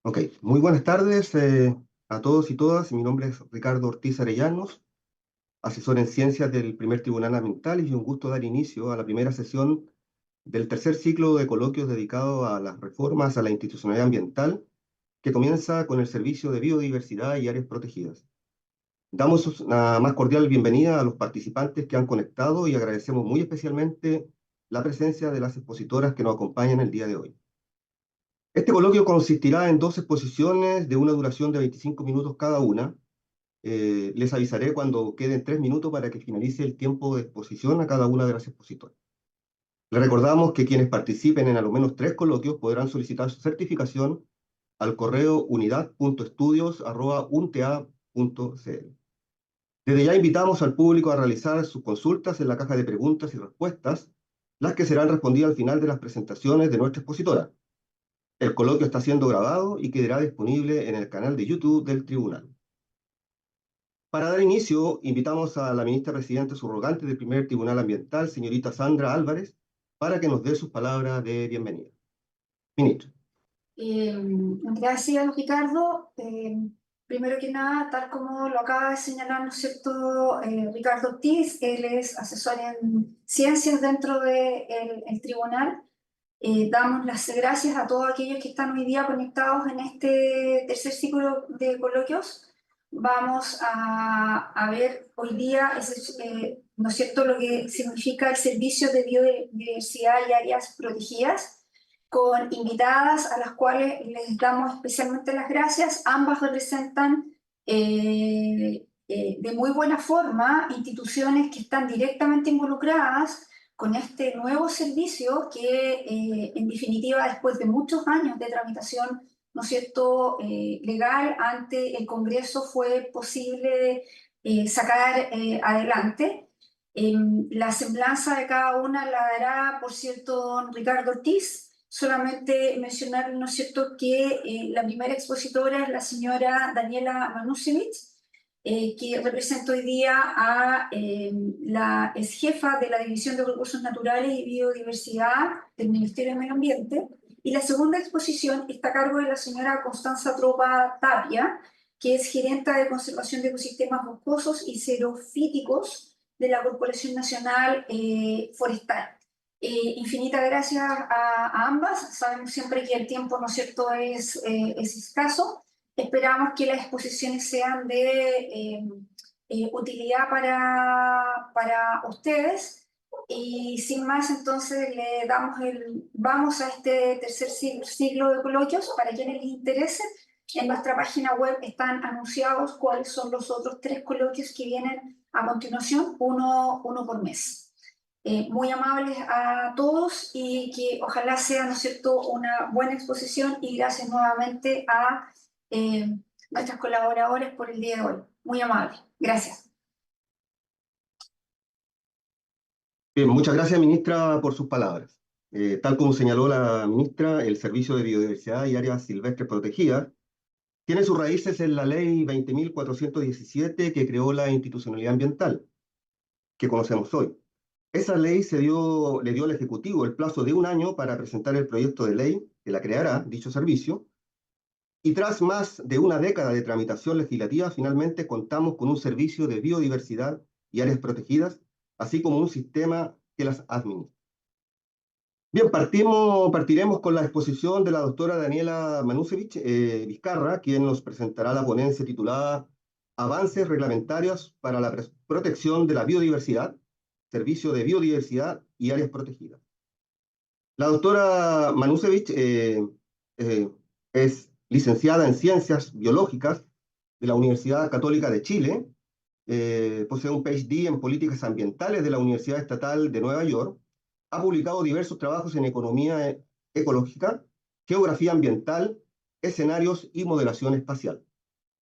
Ok, muy buenas tardes a todos y todas. Mi nombre es Ricardo Ortiz Arellanos, asesor en ciencias del Primer Tribunal Ambiental, y es un gusto dar inicio a la primera sesión del tercer ciclo de coloquios dedicado a las reformas a la institucionalidad ambiental, que comienza con el servicio de biodiversidad y áreas protegidas. Damos una más cordial bienvenida a los participantes que han conectado y agradecemos muy especialmente la presencia de las expositoras que nos acompañan el día de hoy. Este coloquio consistirá en dos exposiciones de una duración de 25 minutos cada una. Les avisaré cuando queden 3 minutos para que finalice el tiempo de exposición a cada una de las expositoras. Les recordamos que quienes participen en al menos 3 coloquios podrán solicitar su certificación al correo unidad.estudios@unta.cl. Desde ya invitamos al público a realizar sus consultas en la caja de preguntas y respuestas, las que serán respondidas al final de las presentaciones de nuestra expositora. El coloquio está siendo grabado y quedará disponible en el canal de YouTube del Tribunal. Para dar inicio, invitamos a la ministra presidenta subrogante del Primer Tribunal Ambiental, señorita Sandra Álvarez, para que nos dé sus palabras de bienvenida. Ministra. Gracias, Ricardo. Primero que nada, tal como lo acaba de señalar, ¿no es cierto?, Ricardo Ortiz, él es asesor en ciencias dentro del tribunal. Damos las gracias a todos aquellos que están hoy día conectados en este tercer ciclo de coloquios. Vamos a ver hoy día, ¿no es cierto?, lo que significa el servicio de biodiversidad y áreas protegidas, con invitadas a las cuales les damos especialmente las gracias. Ambas representan de muy buena forma instituciones que están directamente involucradas con este nuevo servicio que, en definitiva, después de muchos años de tramitación, ¿no es cierto?, legal ante el Congreso, fue posible sacar adelante. La semblanza de cada una la dará, por cierto, don Ricardo Ortiz. Solamente mencionar, ¿no es cierto?, que la primera expositora es la señora Daniela Manusevich, que representa hoy día a la ex jefa de la División de Recursos Naturales y Biodiversidad del Ministerio de Medio Ambiente. Y la segunda exposición está a cargo de la señora Constanza Tropa Tapia, que es gerenta de conservación de ecosistemas boscosos y xerofíticos de la Corporación Nacional Forestal. Infinitas gracias a ambas. Sabemos siempre que el tiempo, ¿no es cierto?, es escaso. Esperamos que las exposiciones sean de utilidad para ustedes. Y sin más, entonces vamos a este tercer ciclo de coloquios. Para quienes les interese, en nuestra página web están anunciados cuáles son los otros 3 coloquios que vienen a continuación, uno por mes. Muy amables a todos y que ojalá sea, ¿no es cierto?, una buena exposición, y gracias nuevamente a nuestras colaboradores por el día de hoy. Muy amables. Gracias. Bien, muchas gracias, ministra, por sus palabras. Tal como señaló la ministra, el Servicio de Biodiversidad y Áreas Silvestres Protegidas tiene sus raíces en la Ley 20.417, que creó la institucionalidad ambiental que conocemos hoy. Esa ley le dio al Ejecutivo el plazo de 1 año para presentar el proyecto de ley que la creará, dicho servicio, y tras más de una década de tramitación legislativa, finalmente contamos con un servicio de biodiversidad y áreas protegidas, así como un sistema que las administra. Bien, partiremos con la exposición de la doctora Daniela Manusevich Vizcarra, quien nos presentará la ponencia titulada Avances reglamentarios para la protección de la biodiversidad, servicio de biodiversidad y áreas protegidas. La doctora Manusevich es licenciada en Ciencias Biológicas de la Universidad Católica de Chile, posee un PhD en Políticas Ambientales de la Universidad Estatal de Nueva York, ha publicado diversos trabajos en economía ecológica, geografía ambiental, escenarios y modelación espacial.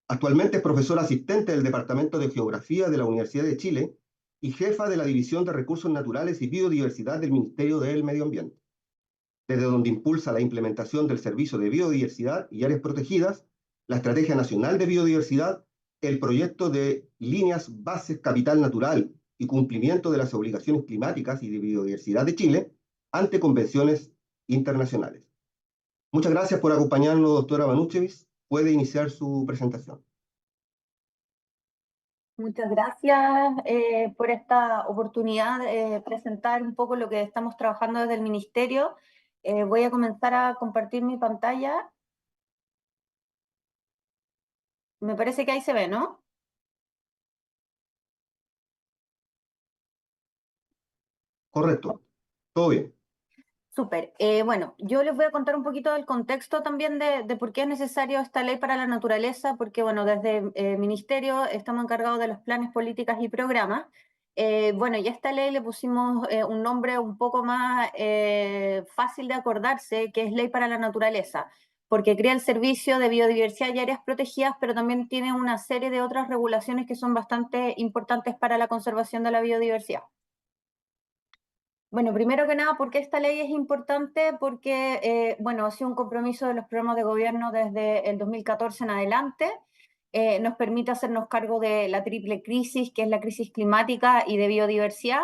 Actualmente es profesora asistente del Departamento de Geografía de la Universidad de Chile y jefa de la División de Recursos Naturales y Biodiversidad del Ministerio del Medio Ambiente, desde donde impulsa la implementación del Servicio de Biodiversidad y Áreas Protegidas, la Estrategia Nacional de Biodiversidad, el proyecto de Líneas Bases Capital Natural y cumplimiento de las obligaciones climáticas y de biodiversidad de Chile ante convenciones internacionales. Muchas gracias por acompañarnos, doctora Banuchevich. Puede iniciar su presentación. Muchas gracias por esta oportunidad de presentar un poco lo que estamos trabajando desde el Ministerio. Voy a comenzar a compartir mi pantalla. Me parece que ahí se ve, ¿no? Correcto. Todo bien. Súper. Bueno, yo les voy a contar un poquito del contexto también de por qué es necesario esta ley para la naturaleza, porque bueno, desde el Ministerio estamos encargados de los planes, políticas y programas. Bueno, y a esta ley le pusimos un nombre un poco más fácil de acordarse, que es Ley para la Naturaleza, porque crea el servicio de biodiversidad y áreas protegidas, pero también tiene una serie de otras regulaciones que son bastante importantes para la conservación de la biodiversidad. Bueno, primero que nada, ¿por qué esta ley es importante? Porque, bueno, ha sido un compromiso de los programas de gobierno desde el 2014 en adelante. Nos permite hacernos cargo de la triple crisis, que es la crisis climática y de biodiversidad.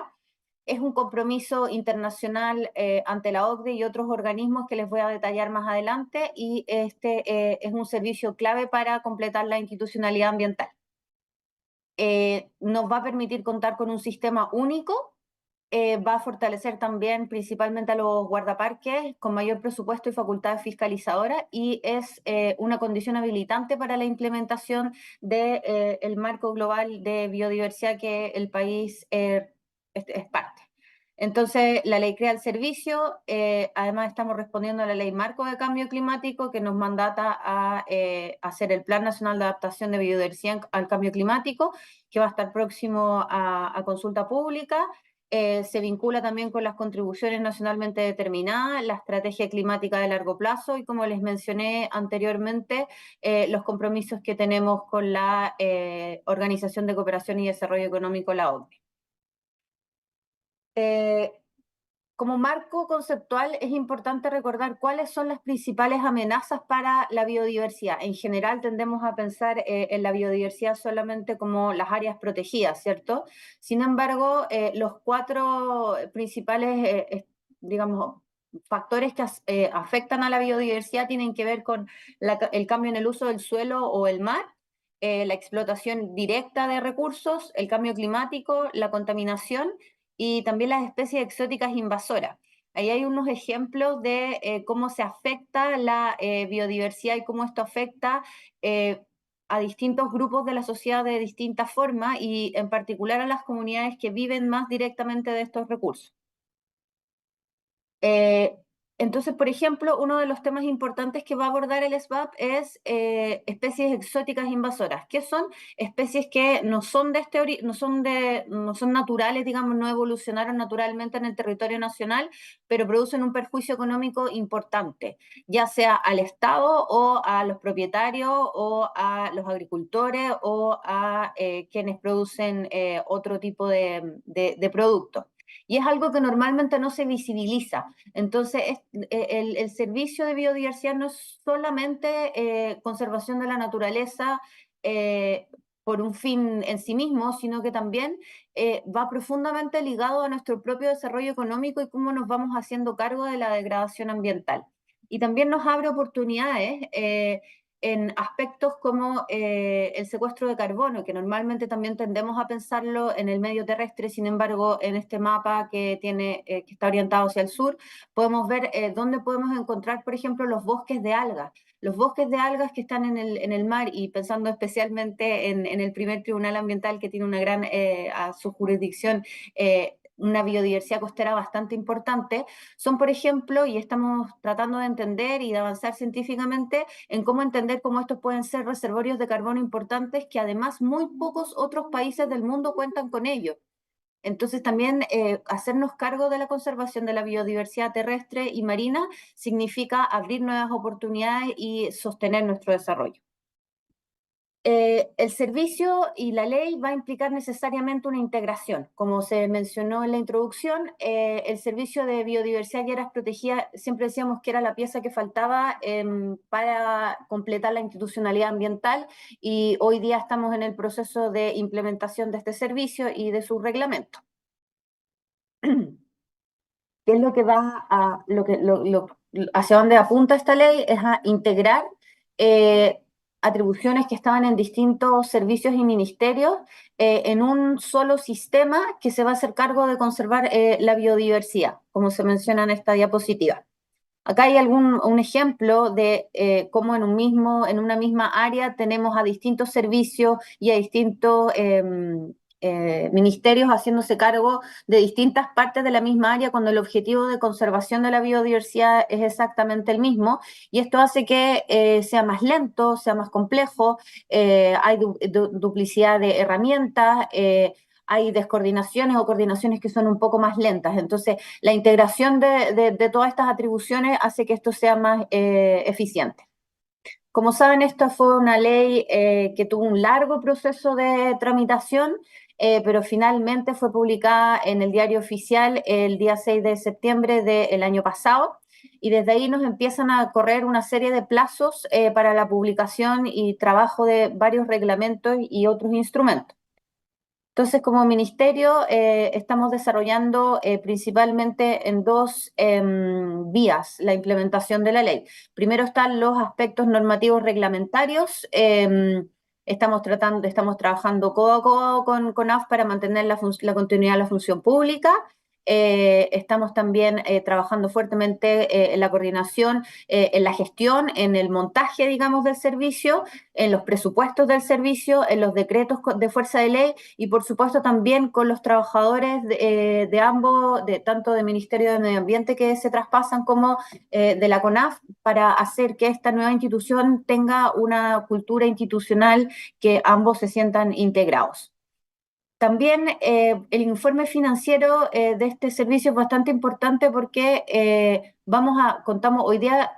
Es un compromiso internacional ante la OCDE y otros organismos que les voy a detallar más adelante, y este es un servicio clave para completar la institucionalidad ambiental. Nos va a permitir contar con un sistema único. Va a fortalecer también principalmente a los guardaparques con mayor presupuesto y facultades fiscalizadoras, y es una condición habilitante para la implementación del marco global de biodiversidad que el país es parte. Entonces, la ley crea el servicio, además estamos respondiendo a la ley marco de cambio climático, que nos mandata a hacer el Plan Nacional de Adaptación de Biodiversidad al Cambio Climático, que va a estar próximo a consulta pública. Se vincula también con las contribuciones nacionalmente determinadas, la estrategia climática de largo plazo y, como les mencioné anteriormente, los compromisos que tenemos con la Organización de Cooperación y Desarrollo Económico, la OCDE. Como marco conceptual es importante recordar cuáles son las principales amenazas para la biodiversidad. En general tendemos a pensar en la biodiversidad solamente como las áreas protegidas, ¿cierto? Sin embargo, los cuatro principales, digamos, factores que afectan a la biodiversidad tienen que ver con el cambio en el uso del suelo o el mar, la explotación directa de recursos, el cambio climático, la contaminación y también las especies exóticas invasoras. Ahí hay unos ejemplos de cómo se afecta la biodiversidad y cómo esto afecta a distintos grupos de la sociedad de distintas formas, y en particular a las comunidades que viven más directamente de estos recursos. Entonces, por ejemplo, uno de los temas importantes que va a abordar el SBAP es especies exóticas invasoras, que son especies que no son no son naturales, digamos, no evolucionaron naturalmente en el territorio nacional, pero producen un perjuicio económico importante, ya sea al Estado o a los propietarios o a los agricultores o a quienes producen otro tipo de productos. Y es algo que normalmente no se visibiliza. Entonces, el servicio de biodiversidad no es solamente conservación de la naturaleza por un fin en sí mismo, sino que también va profundamente ligado a nuestro propio desarrollo económico y cómo nos vamos haciendo cargo de la degradación ambiental. Y también nos abre oportunidades en aspectos como el secuestro de carbono, que normalmente también tendemos a pensarlo en el medio terrestre. Sin embargo, en este mapa que está orientado hacia el sur, podemos ver dónde podemos encontrar, por ejemplo, los bosques de algas. Los bosques de algas que están en el mar, y pensando especialmente en el primer tribunal ambiental, que tiene una gran, a su jurisdicción, una biodiversidad costera bastante importante, son, por ejemplo, y estamos tratando de entender y de avanzar científicamente en cómo entender cómo estos pueden ser reservorios de carbono importantes, que además muy pocos otros países del mundo cuentan con ellos. Entonces también hacernos cargo de la conservación de la biodiversidad terrestre y marina significa abrir nuevas oportunidades y sostener nuestro desarrollo. El servicio y la ley va a implicar necesariamente una integración. Como se mencionó en la introducción, el servicio de biodiversidad y áreas protegidas siempre decíamos que era la pieza que faltaba para completar la institucionalidad ambiental, y hoy día estamos en el proceso de implementación de este servicio y de su reglamento. ¿Qué es lo que va a, hacia dónde apunta esta ley es a integrar atribuciones que estaban en distintos servicios y ministerios en un solo sistema que se va a hacer cargo de conservar la biodiversidad, como se menciona en esta diapositiva. Acá hay un ejemplo de cómo en una misma área tenemos a distintos servicios y a distintos ministerios haciéndose cargo de distintas partes de la misma área cuando el objetivo de conservación de la biodiversidad es exactamente el mismo, y esto hace que sea más lento, sea más complejo, hay duplicidad de herramientas, hay descoordinaciones o coordinaciones que son un poco más lentas. Entonces, la integración de todas estas atribuciones hace que esto sea más eficiente. Como saben, esta fue una ley que tuvo un largo proceso de tramitación, pero finalmente fue publicada en el Diario Oficial el día 6 de septiembre del año pasado, y desde ahí nos empiezan a correr una serie de plazos para la publicación y trabajo de varios reglamentos y otros instrumentos. Entonces, como ministerio, estamos desarrollando principalmente en dos vías la implementación de la ley. Primero están los aspectos normativos reglamentarios. Estamos trabajando codo a codo con AF para mantener la continuidad de la función pública. Estamos también trabajando fuertemente en la coordinación, en la gestión, en el montaje, digamos, del servicio, en los presupuestos del servicio, en los decretos de fuerza de ley, y por supuesto también con los trabajadores de ambos, tanto del Ministerio de Medio Ambiente que se traspasan como de la CONAF, para hacer que esta nueva institución tenga una cultura institucional que ambos se sientan integrados. También el informe financiero de este servicio es bastante importante porque contamos hoy día,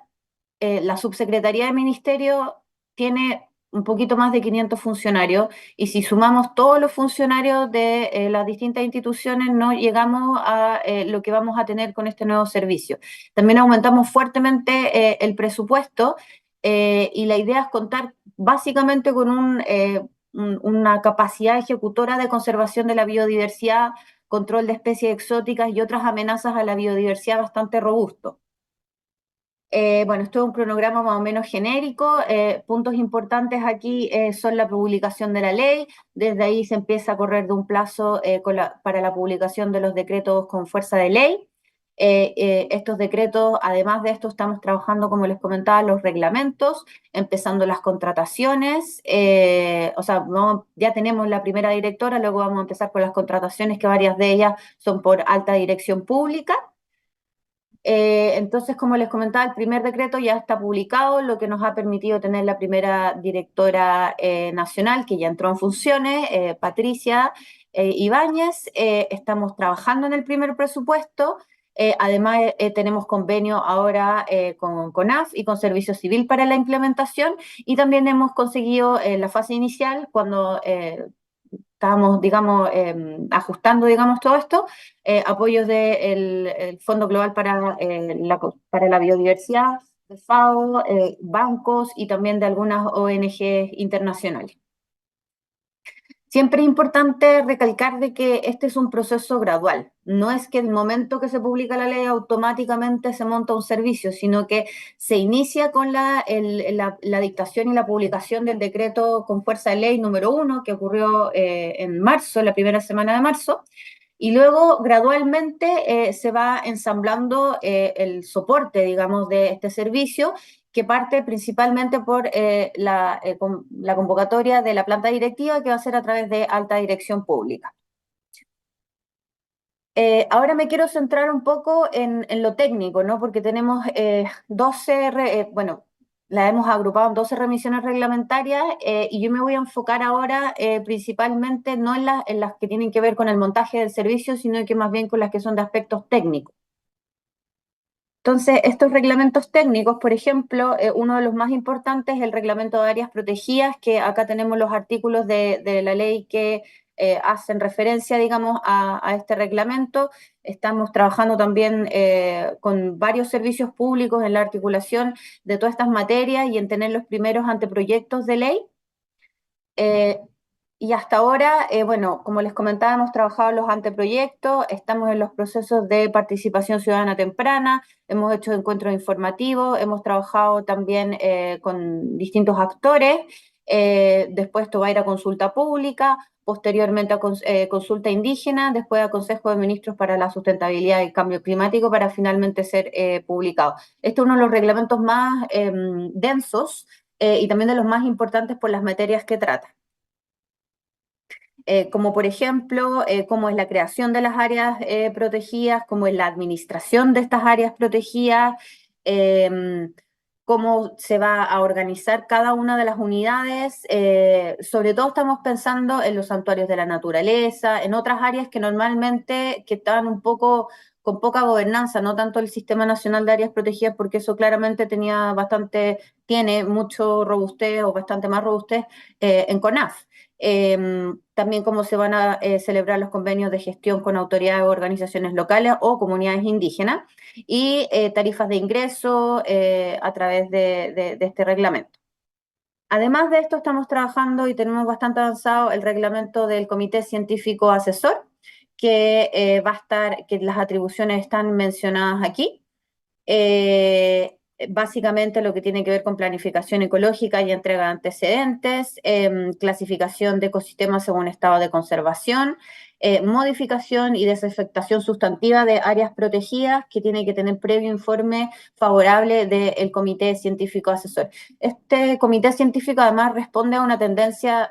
la subsecretaría de ministerio tiene un poquito más de 500 funcionarios, y si sumamos todos los funcionarios de las distintas instituciones no llegamos a lo que vamos a tener con este nuevo servicio. También aumentamos fuertemente el presupuesto, y la idea es contar básicamente con una capacidad ejecutora de conservación de la biodiversidad, control de especies exóticas y otras amenazas a la biodiversidad bastante robusto. Bueno, esto es un cronograma más o menos genérico. Puntos importantes aquí son la publicación de la ley. Desde ahí se empieza a correr de un plazo para la publicación de los decretos con fuerza de ley. Estos decretos, además de esto, estamos trabajando, como les comentaba, los reglamentos, empezando las contrataciones. O sea, ya tenemos la primera directora, luego vamos a empezar con las contrataciones, que varias de ellas son por alta dirección pública. Entonces, como les comentaba, el primer decreto ya está publicado, lo que nos ha permitido tener la primera directora nacional, que ya entró en funciones, Patricia Ibáñez. Estamos trabajando en el primer presupuesto. Además, tenemos convenio ahora con AF y con Servicio Civil para la implementación, y también hemos conseguido en la fase inicial, cuando estábamos, digamos, ajustando, digamos, todo esto, apoyos del Fondo Global para la Biodiversidad, de FAO, bancos y también de algunas ONG internacionales. Siempre es importante recalcar de que este es un proceso gradual. No es que el momento que se publica la ley automáticamente se monta un servicio, sino que se inicia con la dictación y la publicación del decreto con fuerza de ley número 1, que ocurrió en marzo, la primera semana de marzo, y luego gradualmente se va ensamblando el soporte, digamos, de este servicio, que parte principalmente por la convocatoria de la planta directiva, que va a ser a través de alta dirección pública. Ahora me quiero centrar un poco en lo técnico, ¿no? Porque tenemos 12, bueno, la hemos agrupado en 12 remisiones reglamentarias, y yo me voy a enfocar ahora principalmente no en las que tienen que ver con el montaje del servicio, sino que más bien con las que son de aspectos técnicos. Entonces, estos reglamentos técnicos, por ejemplo, uno de los más importantes es el reglamento de áreas protegidas, que acá tenemos los artículos de la ley que hacen referencia, digamos, a este reglamento. Estamos trabajando también con varios servicios públicos en la articulación de todas estas materias y en tener los primeros anteproyectos de ley. Y hasta ahora, bueno, como les comentaba, hemos trabajado en los anteproyectos, estamos en los procesos de participación ciudadana temprana, hemos hecho encuentros informativos, hemos trabajado también con distintos actores, después esto va a ir a consulta pública, posteriormente a consulta indígena, después a Consejo de Ministros para la Sustentabilidad y el Cambio Climático para finalmente ser publicado. Este es uno de los reglamentos más densos y también de los más importantes por las materias que trata. Como por ejemplo, cómo es la creación de las áreas protegidas, cómo es la administración de estas áreas protegidas, cómo se va a organizar cada una de las unidades. Sobre todo estamos pensando en los santuarios de la naturaleza, en otras áreas que normalmente que estaban un poco con poca gobernanza, no tanto el Sistema Nacional de Áreas Protegidas, porque eso claramente tiene mucho robustez o bastante más robustez en CONAF. También cómo se van a celebrar los convenios de gestión con autoridades o organizaciones locales o comunidades indígenas y tarifas de ingreso a través de este reglamento. Además de esto, estamos trabajando y tenemos bastante avanzado el reglamento del Comité Científico Asesor, que va a estar, que las atribuciones están mencionadas aquí. Básicamente lo que tiene que ver con planificación ecológica y entrega de antecedentes, clasificación de ecosistemas según estado de conservación, modificación y desafectación sustantiva de áreas protegidas que tiene que tener previo informe favorable del Comité Científico Asesor. Este Comité Científico además responde a una tendencia,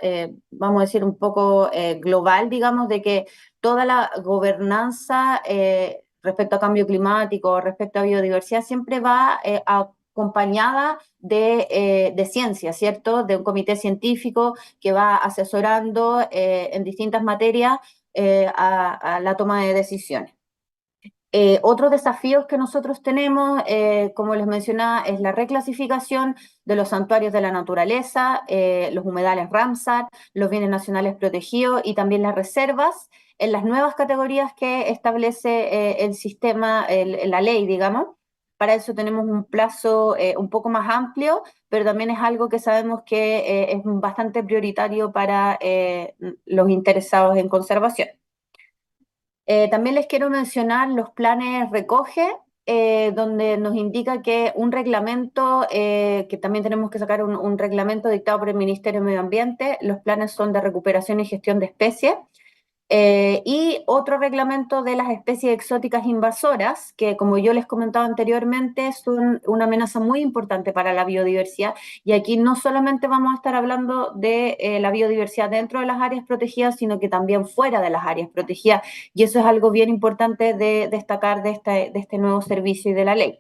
vamos a decir, un poco global, digamos, de que toda la gobernanza respecto a cambio climático, respecto a biodiversidad, siempre va acompañada de ciencia, ¿cierto? De un comité científico que va asesorando en distintas materias a la toma de decisiones. Otros desafíos que nosotros tenemos, como les mencionaba, es la reclasificación de los santuarios de la naturaleza, los humedales Ramsar, los bienes nacionales protegidos y también las reservas en las nuevas categorías que establece el sistema, la ley, digamos. Para eso tenemos un plazo un poco más amplio, pero también es algo que sabemos que es bastante prioritario para los interesados en conservación. También les quiero mencionar los planes Recoge, donde nos indica que un reglamento, que también tenemos que sacar un reglamento dictado por el Ministerio de Medio Ambiente, los planes son de recuperación y gestión de especies, y otro reglamento de las especies exóticas invasoras, que como yo les comentaba anteriormente, son una amenaza muy importante para la biodiversidad. Y aquí no solamente vamos a estar hablando de la biodiversidad dentro de las áreas protegidas, sino que también fuera de las áreas protegidas. Y eso es algo bien importante de destacar de este nuevo servicio y de la ley.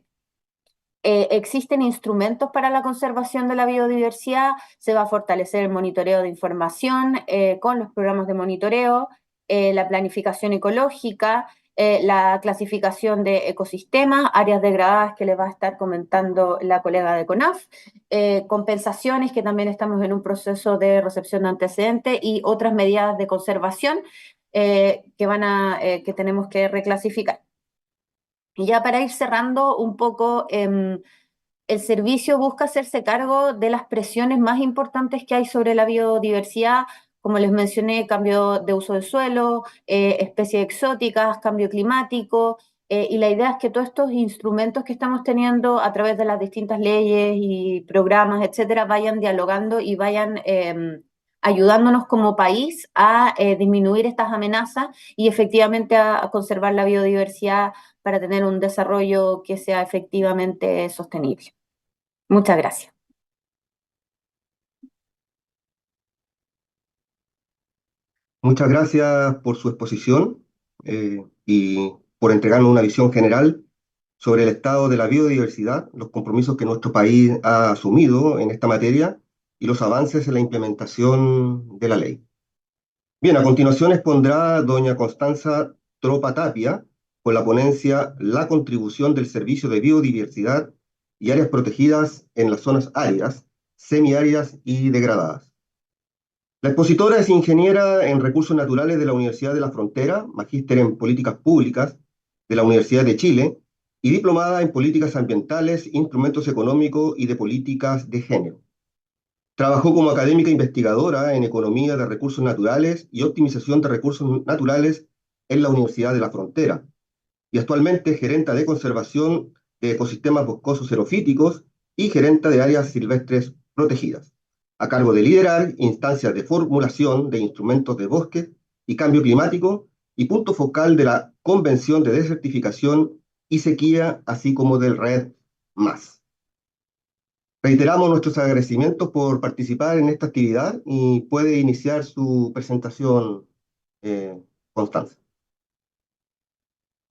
Existen instrumentos para la conservación de la biodiversidad, se va a fortalecer el monitoreo de información con los programas de monitoreo, la planificación ecológica, la clasificación de ecosistemas, áreas degradadas que les va a estar comentando la colega de CONAF, compensaciones que también estamos en un proceso de recepción de antecedentes y otras medidas de conservación que tenemos que reclasificar. Y ya para ir cerrando un poco, el servicio busca hacerse cargo de las presiones más importantes que hay sobre la biodiversidad, como les mencioné, cambio de uso del suelo, especies exóticas, cambio climático, y la idea es que todos estos instrumentos que estamos teniendo a través de las distintas leyes y programas, etcétera, vayan dialogando y vayan ayudándonos como país a disminuir estas amenazas y efectivamente a conservar la biodiversidad para tener un desarrollo que sea efectivamente sostenible. Muchas gracias. Muchas gracias por su exposición y por entregarnos una visión general sobre el estado de la biodiversidad, los compromisos que nuestro país ha asumido en esta materia y los avances en la implementación de la ley. Bien, a continuación expondrá doña Constanza Tropa Tapia con la ponencia La contribución del Servicio de Biodiversidad y áreas protegidas en las zonas áridas, semiáridas y degradadas. La expositora es ingeniera en recursos naturales de la Universidad de la Frontera, magíster en políticas públicas de la Universidad de Chile y diplomada en políticas ambientales, instrumentos económicos y de políticas de género. Trabajó como académica investigadora en economía de recursos naturales y optimización de recursos naturales en la Universidad de la Frontera y actualmente es gerenta de conservación de ecosistemas boscosos xerofíticos y gerenta de áreas silvestres protegidas, a cargo de liderar instancias de formulación de instrumentos de bosque y cambio climático y punto focal de la Convención de Desertificación y Sequía, así como del Red Más. Reiteramos nuestros agradecimientos por participar en esta actividad y puede iniciar su presentación, Constanza.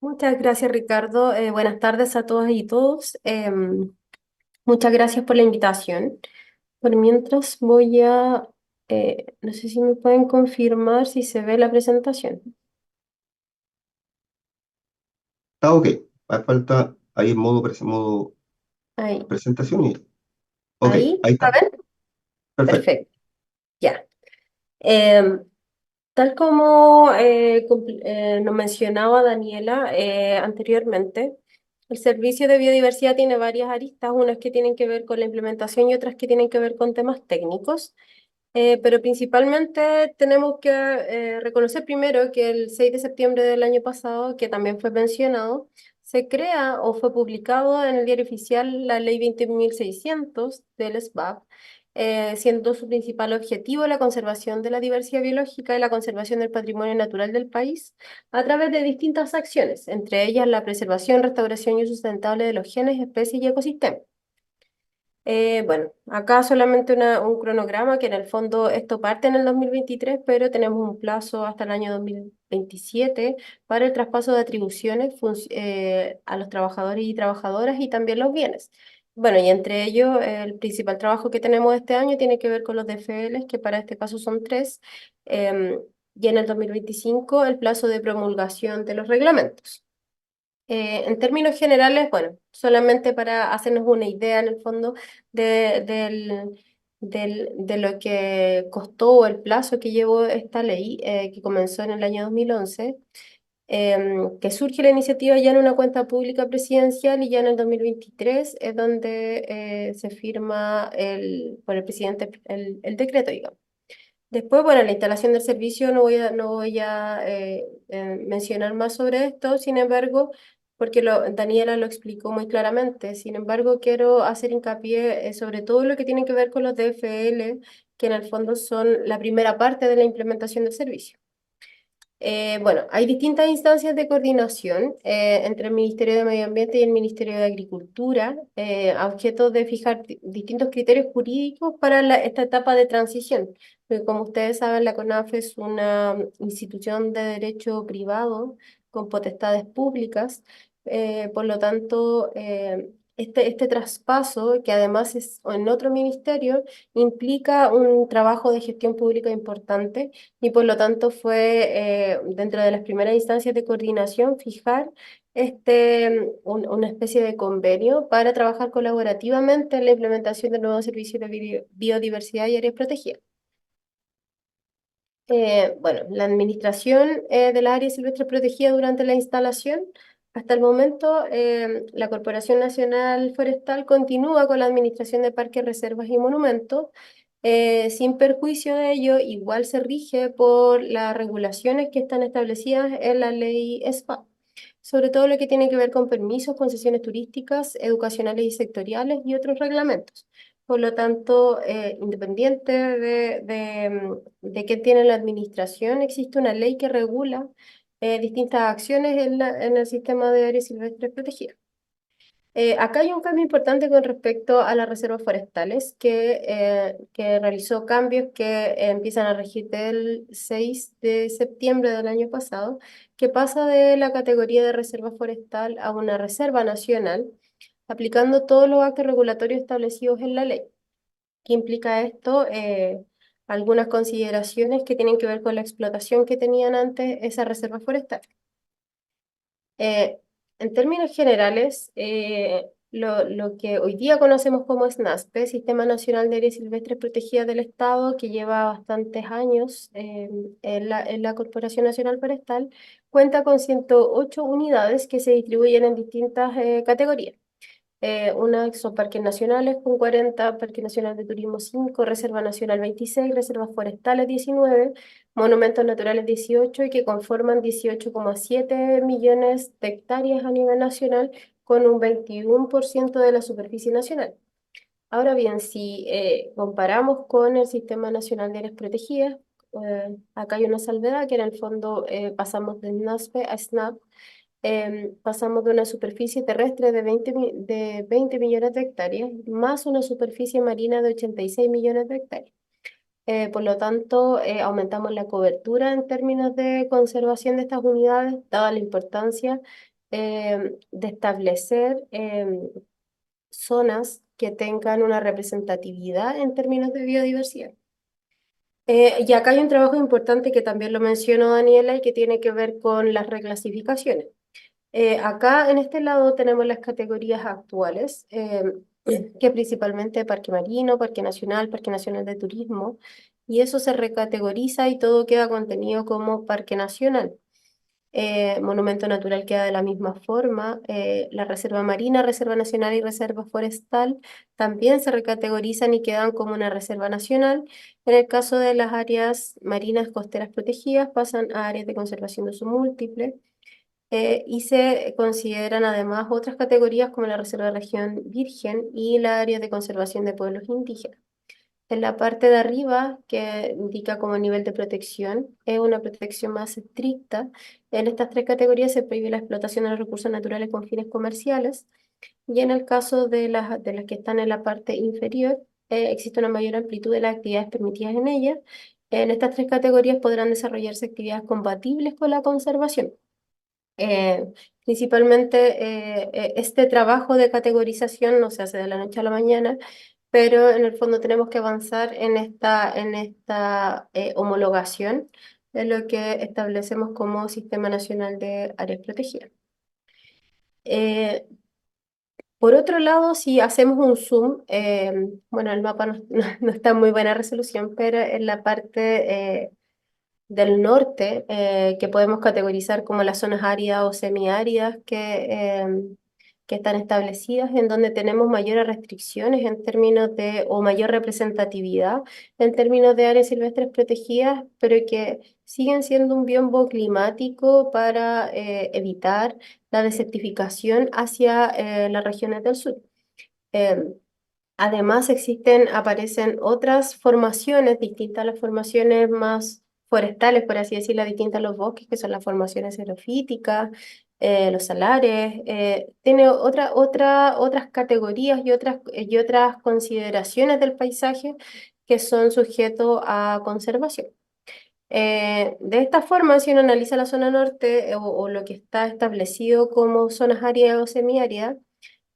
Muchas gracias, Ricardo. Buenas tardes a todas y todos. Muchas gracias por la invitación. Por mientras no sé si me pueden confirmar si se ve la presentación. Está ok. Falta ahí en modo Ahí, presentación y... Ok, ahí, ahí ¿a está. ver? Perfecto. Perfecto, ya. Em, Tal como nos mencionaba Daniela anteriormente, el servicio de biodiversidad tiene varias aristas, unas que tienen que ver con la implementación y otras que tienen que ver con temas técnicos. Pero principalmente tenemos que reconocer primero que el 6 de septiembre del año pasado, que también fue mencionado, se crea o fue publicado en el diario oficial la Ley 20.600 del SBAP, siendo su principal objetivo la conservación de la diversidad biológica y la conservación del patrimonio natural del país a través de distintas acciones, entre ellas la preservación, restauración y uso sustentable de los genes, especies y ecosistemas. Bueno, acá solamente un cronograma que en el fondo esto parte en el 2023, pero tenemos un plazo hasta el año 2027 para el traspaso de atribuciones a los trabajadores y trabajadoras y también los bienes. Bueno, y entre ellos el principal trabajo que tenemos este año tiene que ver con los DFLs, que para este caso son tres, y en el 2025 el plazo de promulgación de los reglamentos. En términos generales, bueno, solamente para hacernos una idea en el fondo de lo que costó el plazo que llevó esta ley, que comenzó en el año 2011, que surge la iniciativa ya en una cuenta pública presidencial y ya en el 2023 es donde se firma por el presidente el decreto, digamos. Después, bueno, la instalación del servicio no voy a mencionar más sobre esto, sin embargo, porque Daniela lo explicó muy claramente, sin embargo, quiero hacer hincapié sobre todo lo que tiene que ver con los DFL, que en el fondo son la primera parte de la implementación del servicio. Bueno, hay distintas instancias de coordinación entre el Ministerio de Medio Ambiente y el Ministerio de Agricultura, a objeto de fijar distintos criterios jurídicos para esta etapa de transición. Porque como ustedes saben, la CONAF es una institución de derecho privado con potestades públicas, por lo tanto, este traspaso, que además es en otro ministerio, implica un trabajo de gestión pública importante y por lo tanto fue dentro de las primeras instancias de coordinación fijar una especie de convenio para trabajar colaborativamente en la implementación del nuevo servicio de biodiversidad y áreas protegidas. Bueno, la administración de las áreas silvestres protegidas durante la instalación, hasta el momento la Corporación Nacional Forestal continúa con la administración de parques, reservas y monumentos. Sin perjuicio de ello, igual se rige por las regulaciones que están establecidas en la ley SPA, sobre todo lo que tiene que ver con permisos, concesiones turísticas, educacionales y sectoriales y otros reglamentos. Por lo tanto, independiente de qué tiene la administración, existe una ley que regula distintas acciones en el sistema de áreas silvestres protegidas. Acá hay un cambio importante con respecto a las reservas forestales, que realizó cambios que empiezan a regir del 6 de septiembre del año pasado, que pasa de la categoría de reserva forestal a una reserva nacional, aplicando todos los actos regulatorios establecidos en la ley. ¿Qué implica esto? Algunas consideraciones que tienen que ver con la explotación que tenían antes esas reservas forestales. En términos generales, lo que hoy día conocemos como SNASPE, Sistema Nacional de Áreas Silvestres Protegidas del Estado, que lleva bastantes años en la Corporación Nacional Forestal, cuenta con 108 unidades que se distribuyen en distintas categorías. Una son parques nacionales con 40, Parque Nacional de Turismo 5, Reserva Nacional 26, Reservas Forestales 19, Monumentos Naturales 18 y que conforman 18,7 millones de hectáreas a nivel nacional con un 21% de la superficie nacional. Ahora bien, si comparamos con el Sistema Nacional de Áreas Protegidas, acá hay una salvedad que en el fondo pasamos de SNASPE a SNAP. Pasamos de una superficie terrestre de 20 millones de hectáreas más una superficie marina de 86 millones de hectáreas. Por lo tanto, aumentamos la cobertura en términos de conservación de estas unidades, dada la importancia de establecer zonas que tengan una representatividad en términos de biodiversidad. Y acá hay un trabajo importante que también lo mencionó Daniela y que tiene que ver con las reclasificaciones. Acá en este lado tenemos las categorías actuales, que principalmente Parque Marino, Parque Nacional de Turismo, y eso se recategoriza y todo queda contenido como Parque Nacional. Monumento Natural queda de la misma forma. La Reserva Marina, Reserva Nacional y Reserva Forestal también se recategorizan y quedan como una Reserva Nacional. En el caso de las áreas marinas costeras protegidas pasan a áreas de conservación de uso múltiple. Y se consideran además otras categorías como la Reserva de Región Virgen y la área de conservación de pueblos indígenas. En la parte de arriba, que indica como nivel de protección, es una protección más estricta. En estas tres categorías se prohíbe la explotación de los recursos naturales con fines comerciales. Y en el caso de las que están en la parte inferior, existe una mayor amplitud de las actividades permitidas en ellas. En estas tres categorías podrán desarrollarse actividades compatibles con la conservación. Principalmente este trabajo de categorización no se hace de la noche a la mañana, pero en el fondo tenemos que avanzar en esta homologación de lo que establecemos como Sistema Nacional de Áreas Protegidas. Por otro lado, si hacemos un zoom, bueno, el mapa no está en muy buena resolución, pero en la parte del norte, que podemos categorizar como las zonas áridas o semiáridas que están establecidas, en donde tenemos mayores restricciones en términos de, o mayor representatividad en términos de áreas silvestres protegidas, pero que siguen siendo un biombo climático para evitar la desertificación hacia las regiones del sur. Además, aparecen otras formaciones distintas a las formaciones más forestales, por así decirlo, distintas a los bosques, que son las formaciones xerofíticas, los salares. Tiene otras categorías y otras consideraciones del paisaje que son sujetos a conservación. De esta forma, si uno analiza la zona norte o lo que está establecido como zonas áridas o semiáridas,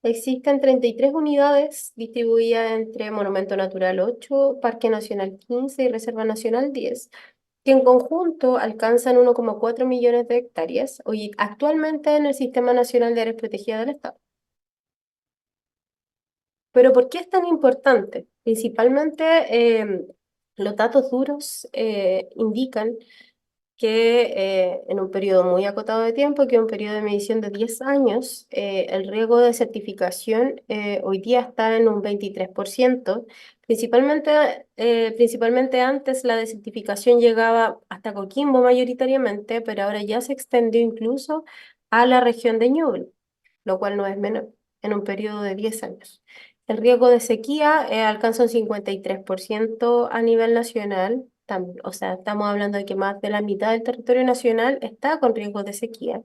existen 33 unidades distribuidas entre Monumento Natural 8, Parque Nacional 15 y Reserva Nacional 10, que en conjunto alcanzan 1,4 millones de hectáreas, hoy actualmente en el Sistema Nacional de Áreas Protegidas del Estado. Pero ¿por qué es tan importante? Principalmente los datos duros indican que en un periodo muy acotado de tiempo, que es un periodo de medición de 10 años, el riesgo de certificación hoy día está en un 23%. Principalmente antes la desertificación llegaba hasta Coquimbo mayoritariamente, pero ahora ya se extendió incluso a la región de Ñuble, lo cual no es menor, en un periodo de 10 años. El riesgo de sequía alcanza un 53% a nivel nacional. O sea, estamos hablando de que más de la mitad del territorio nacional está con riesgo de sequía.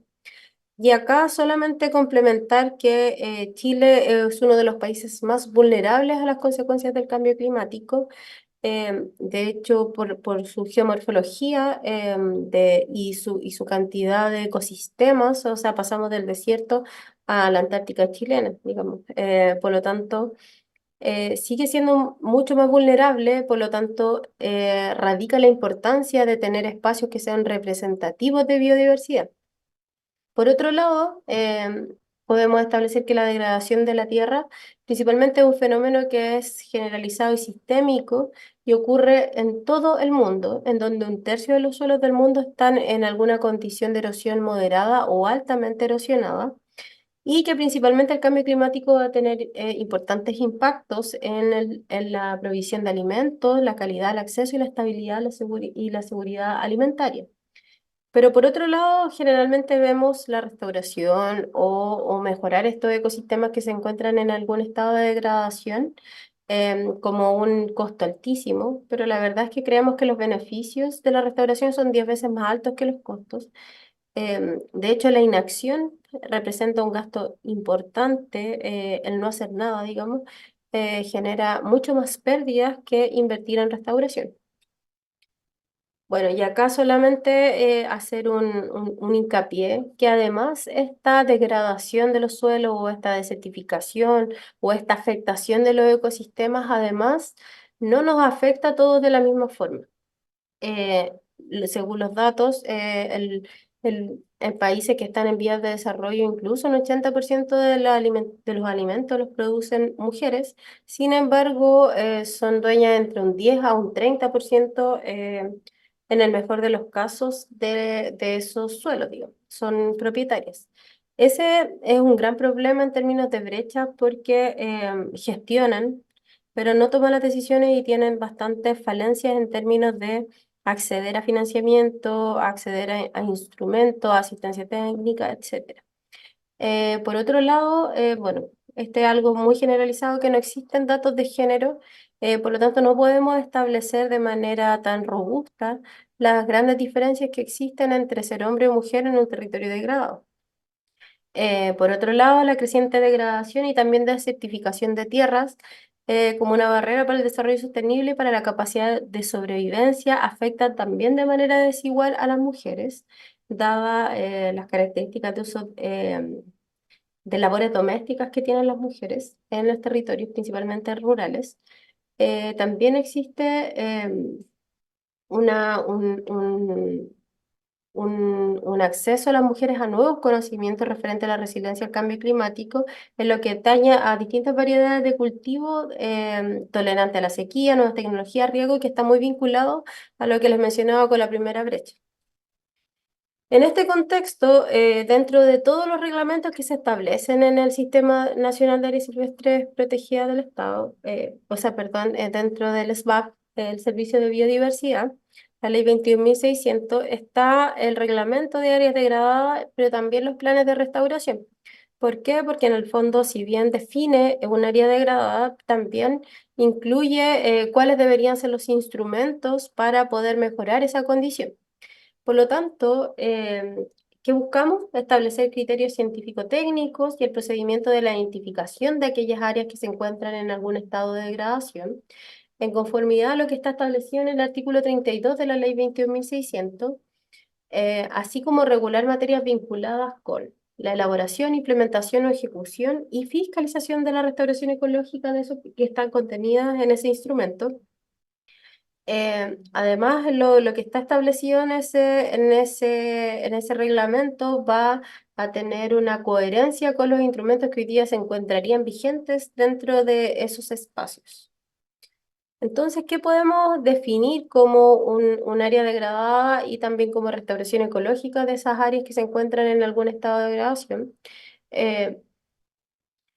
Y acá solamente complementar que Chile es uno de los países más vulnerables a las consecuencias del cambio climático. De hecho, por su geomorfología y su cantidad de ecosistemas, o sea, pasamos del desierto a la Antártica chilena, digamos. Por lo tanto, sigue siendo mucho más vulnerable, por lo tanto, radica la importancia de tener espacios que sean representativos de biodiversidad. Por otro lado, podemos establecer que la degradación de la tierra principalmente es un fenómeno que es generalizado y sistémico y ocurre en todo el mundo, en donde un tercio de los suelos del mundo están en alguna condición de erosión moderada o altamente erosionada. y que principalmente el cambio climático va a tener importantes impactos en la provisión de alimentos, la calidad, el acceso y la estabilidad y la seguridad alimentaria. Pero por otro lado, generalmente vemos la restauración o mejorar estos ecosistemas que se encuentran en algún estado de degradación como un costo altísimo, pero la verdad es que creemos que los beneficios de la restauración son 10 veces más altos que los costos. De hecho, la inacción representa un gasto importante, el no hacer nada, digamos, genera mucho más pérdidas que invertir en restauración. Bueno, y acá solamente hacer un hincapié que además esta degradación de los suelos o esta desertificación o esta afectación de los ecosistemas además no nos afecta a todos de la misma forma. Según los datos, en países que están en vías de desarrollo, incluso un 80% de los alimentos los producen mujeres. Sin embargo, son dueñas entre un 10 a un 30%, en el mejor de los casos, de esos suelos, digamos. Son propietarias. Ese es un gran problema en términos de brecha porque gestionan, pero no toman las decisiones y tienen bastantes falencias en términos de acceder a financiamiento, acceder a instrumentos, asistencia técnica, etc. Por otro lado, bueno, este es algo muy generalizado que no existen datos de género, por lo tanto no podemos establecer de manera tan robusta las grandes diferencias que existen entre ser hombre o mujer en un territorio degradado. Por otro lado, la creciente degradación y también desertificación de tierras como una barrera para el desarrollo sostenible y para la capacidad de sobrevivencia afecta también de manera desigual a las mujeres, dadas las características de uso de labores domésticas que tienen las mujeres en los territorios, principalmente rurales. También existe una, un acceso a las mujeres a nuevos conocimientos referentes a la resiliencia al cambio climático, en lo que atañe a distintas variedades de cultivo tolerante a la sequía, nuevas tecnologías, riego, que está muy vinculado a lo que les mencionaba con la primera brecha. En este contexto, dentro de todos los reglamentos que se establecen en el Sistema Nacional de Áreas Silvestres Protegidas del Estado, dentro del SBAP, el Servicio de Biodiversidad, la Ley 21.600, está el reglamento de áreas degradadas, pero también los planes de restauración. ¿Por qué? Porque en el fondo, si bien define un área degradada, también incluye cuáles deberían ser los instrumentos para poder mejorar esa condición. Por lo tanto, ¿qué buscamos? Establecer criterios científico-técnicos y el procedimiento de la identificación de aquellas áreas que se encuentran en algún estado de degradación, en conformidad a lo que está establecido en el artículo 32 de la Ley 21.600, así como regular materias vinculadas con la elaboración, implementación o ejecución y fiscalización de la restauración ecológica de esos que están contenidas en ese instrumento. Además, lo que está establecido en ese reglamento va a tener una coherencia con los instrumentos que hoy día se encontrarían vigentes dentro de esos espacios. Entonces, ¿qué podemos definir como un área degradada y también como restauración ecológica de esas áreas que se encuentran en algún estado de degradación?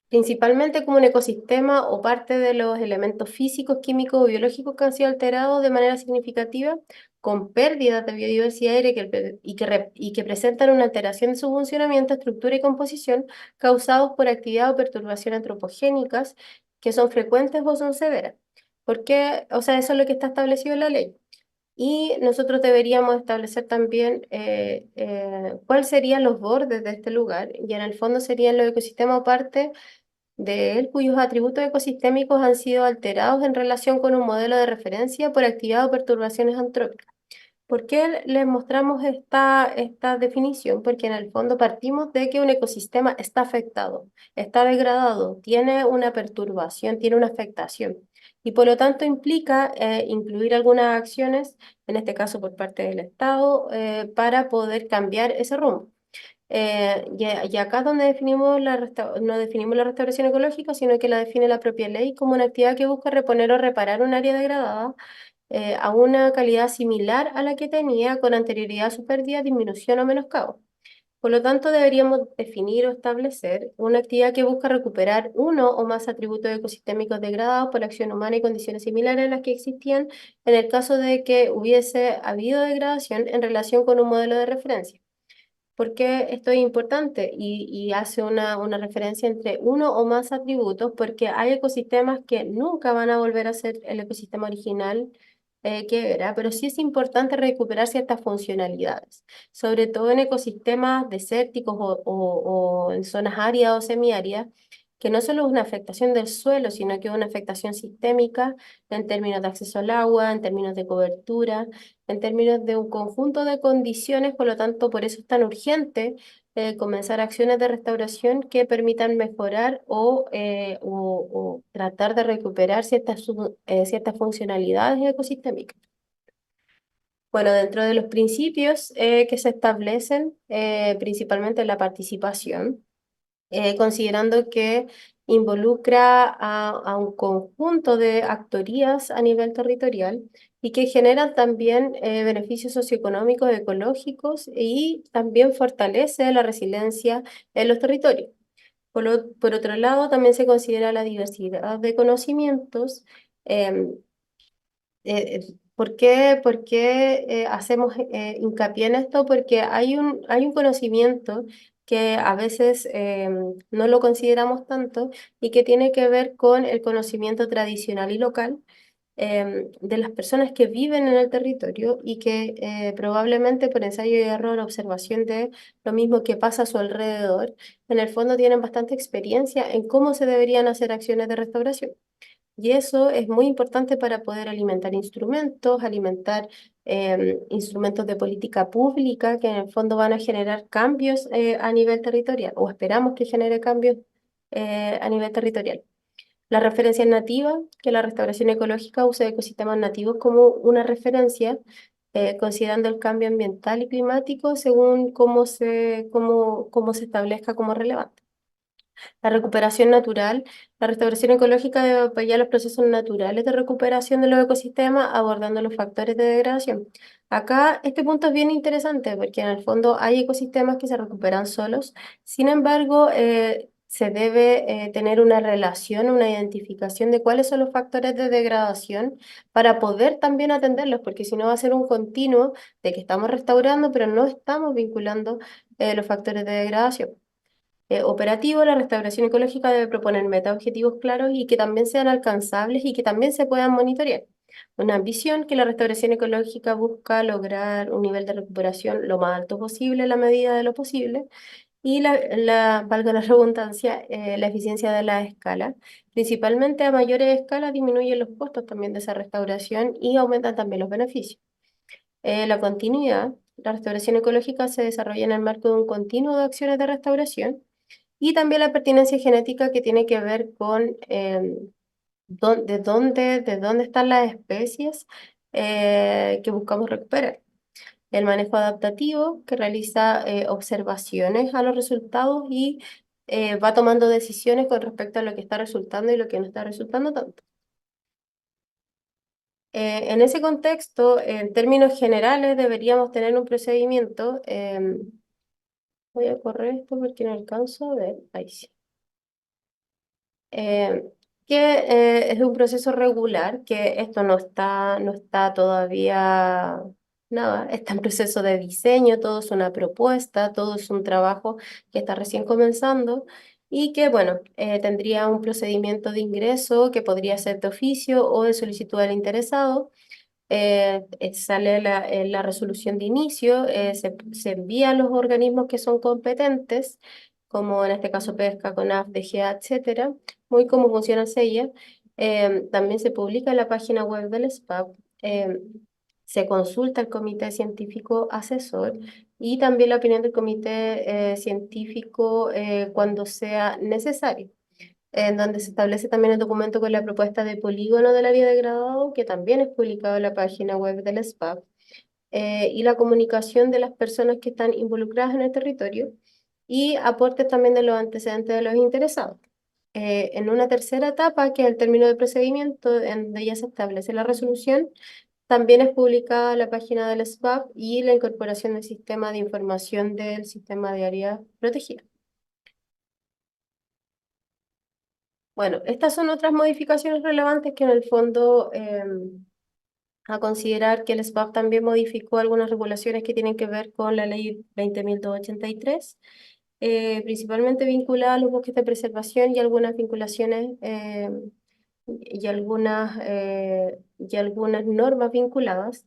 Principalmente como un ecosistema o parte de los elementos físicos, químicos o biológicos que han sido alterados de manera significativa, con pérdidas de biodiversidad aérea y que presentan una alteración de su funcionamiento, estructura y composición causados por actividad o perturbación antropogénicas que son frecuentes o son severas. Porque, o sea, eso es lo que está establecido en la ley. Y nosotros deberíamos establecer también cuáles serían los bordes de este lugar, y en el fondo serían los ecosistemas o parte de él cuyos atributos ecosistémicos han sido alterados en relación con un modelo de referencia por actividad o perturbaciones antrópicas. ¿Por qué les mostramos esta definición? Porque en el fondo partimos de que un ecosistema está afectado, está degradado, tiene una perturbación, tiene una afectación. Y por lo tanto implica incluir algunas acciones, en este caso por parte del Estado, para poder cambiar ese rumbo. Y acá es donde no definimos la restauración ecológica, sino que la define la propia ley como una actividad que busca reponer o reparar un área degradada a una calidad similar a la que tenía con anterioridad a su pérdida, disminución o menoscabo. Por lo tanto, deberíamos definir o establecer una actividad que busca recuperar uno o más atributos ecosistémicos degradados por acción humana y condiciones similares a las que existían en el caso de que hubiese habido degradación en relación con un modelo de referencia. ¿Por qué esto es importante? Y hace una referencia entre uno o más atributos, porque hay ecosistemas que nunca van a volver a ser el ecosistema original que era, pero sí es importante recuperar ciertas funcionalidades, sobre todo en ecosistemas desérticos o en zonas áridas o semiáridas, que no solo es una afectación del suelo, sino que es una afectación sistémica en términos de acceso al agua, en términos de cobertura, en términos de un conjunto de condiciones. Por lo tanto, por eso es tan urgente comenzar acciones de restauración que permitan mejorar o tratar de recuperar ciertas funcionalidades ecosistémicas. Bueno, dentro de los principios que se establecen, principalmente la participación, considerando que involucra a un conjunto de actorías a nivel territorial y que generan también beneficios socioeconómicos, ecológicos y también fortalece la resiliencia en los territorios. Por otro lado, también se considera la diversidad de conocimientos. em, ¿Por qué hacemos hincapié en esto? Porque hay un conocimiento que a veces no lo consideramos tanto y que tiene que ver con el conocimiento tradicional y local de las personas que viven en el territorio y que probablemente por ensayo y error, observación de lo mismo que pasa a su alrededor, en el fondo tienen bastante experiencia en cómo se deberían hacer acciones de restauración. Y eso es muy importante para poder alimentar instrumentos de política pública que en el fondo van a generar cambios a nivel territorial, o esperamos que genere cambios a nivel territorial. La referencia nativa, que la restauración ecológica use ecosistemas nativos como una referencia, considerando el cambio ambiental y climático según cómo se establezca como relevante. La recuperación natural, la restauración ecológica debe apoyar los procesos naturales de recuperación de los ecosistemas, abordando los factores de degradación. Acá este punto es bien interesante porque en el fondo hay ecosistemas que se recuperan solos, sin embargo, se debe tener una relación, una identificación de cuáles son los factores de degradación para poder también atenderlos, porque si no va a ser un continuo de que estamos restaurando, pero no estamos vinculando los factores de degradación. Operativo, la restauración ecológica debe proponer meta objetivos claros y que también sean alcanzables y que también se puedan monitorear. Una ambición que la restauración ecológica busca lograr un nivel de recuperación lo más alto posible en la medida de lo posible y valga la redundancia, la eficiencia de la escala. Principalmente a mayores escalas disminuyen los costos también de esa restauración y aumentan también los beneficios. La continuidad, la restauración ecológica se desarrolla en el marco de un continuo de acciones de restauración y también la pertinencia genética que tiene que ver con de dónde están las especies que buscamos recuperar. El manejo adaptativo que realiza observaciones a los resultados y va tomando decisiones con respecto a lo que está resultando y lo que no está resultando tanto. En ese contexto, en términos generales, deberíamos tener un procedimiento. Voy a correr esto porque no alcanzo a ver. Ahí sí. eh, que es un proceso regular, que esto no está todavía nada, está en proceso de diseño, todo es una propuesta, todo es un trabajo que está recién comenzando y que, bueno, tendría un procedimiento de ingreso que podría ser de oficio o de solicitud del interesado. Sale la resolución de inicio, se envía a los organismos que son competentes, como en este caso Pesca, CONAF, DGA, etcétera, muy como funciona SEIA. También se publica en la página web del SPAP, se consulta al comité científico asesor y también la opinión del comité científico cuando sea necesario, en donde se establece también el documento con la propuesta de polígono del área degradado, que también es publicado en la página web del SPAP, y la comunicación de las personas que están involucradas en el territorio y aportes también de los antecedentes de los interesados. En una tercera etapa, que es el término de procedimiento, en donde ya se establece la resolución, También es publicada la página del SBAP y la incorporación del sistema de información del sistema de área protegida. Bueno, estas son otras modificaciones relevantes que en el fondo a considerar que el SBAP también modificó algunas regulaciones que tienen que ver con la ley 20.283, principalmente vinculadas a los bosques de preservación y algunas vinculaciones y algunas normas vinculadas.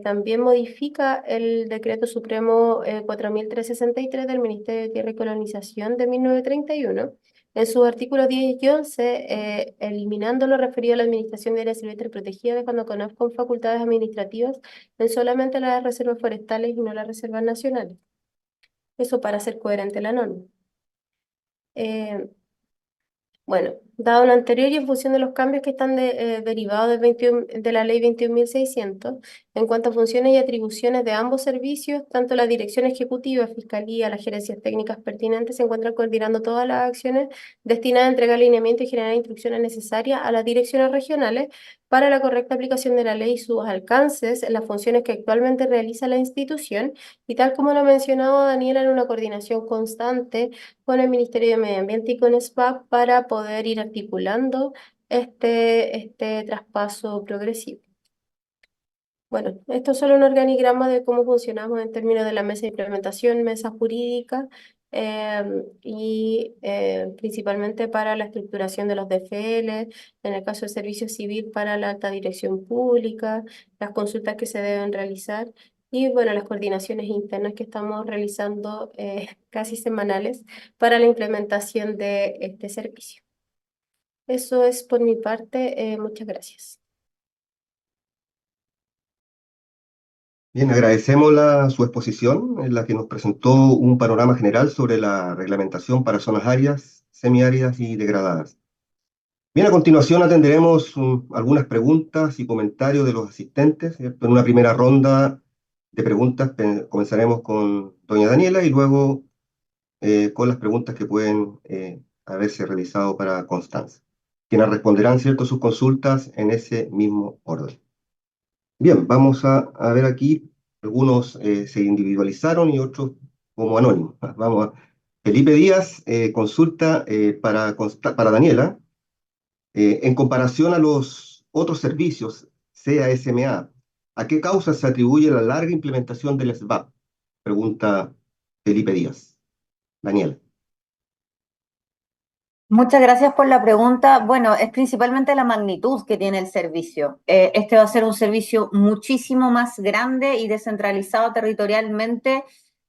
También modifica el Decreto Supremo 4.363 del Ministerio de Tierra y Colonización de 1931 en sus artículos 10 y 11, eliminando lo referido a la administración de áreas silvestres protegidas, dejando con facultades administrativas en solamente las reservas forestales y no las reservas nacionales. Eso para ser coherente la norma. Bueno, dado lo anterior y en función de los cambios que están derivados de la ley 21.600, en cuanto a funciones y atribuciones de ambos servicios, tanto la Dirección Ejecutiva, Fiscalía, las gerencias técnicas pertinentes se encuentran coordinando todas las acciones destinadas a entregar alineamiento y generar instrucciones necesarias a las direcciones regionales para la correcta aplicación de la ley y sus alcances en las funciones que actualmente realiza la institución, y tal como lo ha mencionado Daniela, en una coordinación constante con el Ministerio de Medio Ambiente y con SBAP para poder ir articulando este traspaso progresivo. Bueno, esto es solo un organigrama de cómo funcionamos en términos de la mesa de implementación, mesa jurídica, principalmente para la estructuración de los DFL, en el caso del servicio civil para la alta dirección pública, las consultas que se deben realizar y bueno, las coordinaciones internas que estamos realizando casi semanales para la implementación de este servicio. Eso es por mi parte, muchas gracias. Bien, agradecemos su exposición en la que nos presentó un panorama general sobre la reglamentación para zonas áridas, semiáridas y degradadas. Bien, a continuación atenderemos algunas preguntas y comentarios de los asistentes, ¿cierto? En una primera ronda de preguntas comenzaremos con doña Daniela y luego con las preguntas que pueden haberse realizado para Constanza, quienes responderán, ¿cierto?, sus consultas en ese mismo orden. Bien, vamos a ver aquí, algunos se individualizaron y otros como anónimos. Vamos a Felipe Díaz, consulta para Daniela. En comparación a los otros servicios, sea SMA, ¿a qué causa se atribuye la larga implementación del SBAP? Pregunta Felipe Díaz. Daniela. Muchas gracias por la pregunta. Bueno, es principalmente la magnitud que tiene el servicio. Este va a ser un servicio muchísimo más grande y descentralizado territorialmente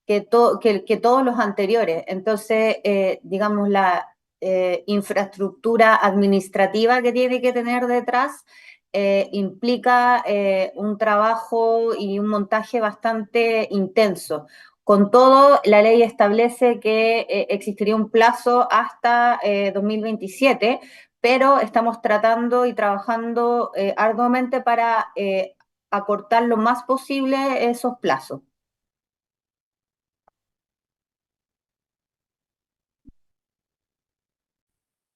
que todos los anteriores. Entonces, digamos, la infraestructura administrativa que tiene que tener detrás implica un trabajo y un montaje bastante intenso. Con todo, la ley establece que existiría un plazo hasta 2027, pero estamos tratando y trabajando arduamente para acortar lo más posible esos plazos.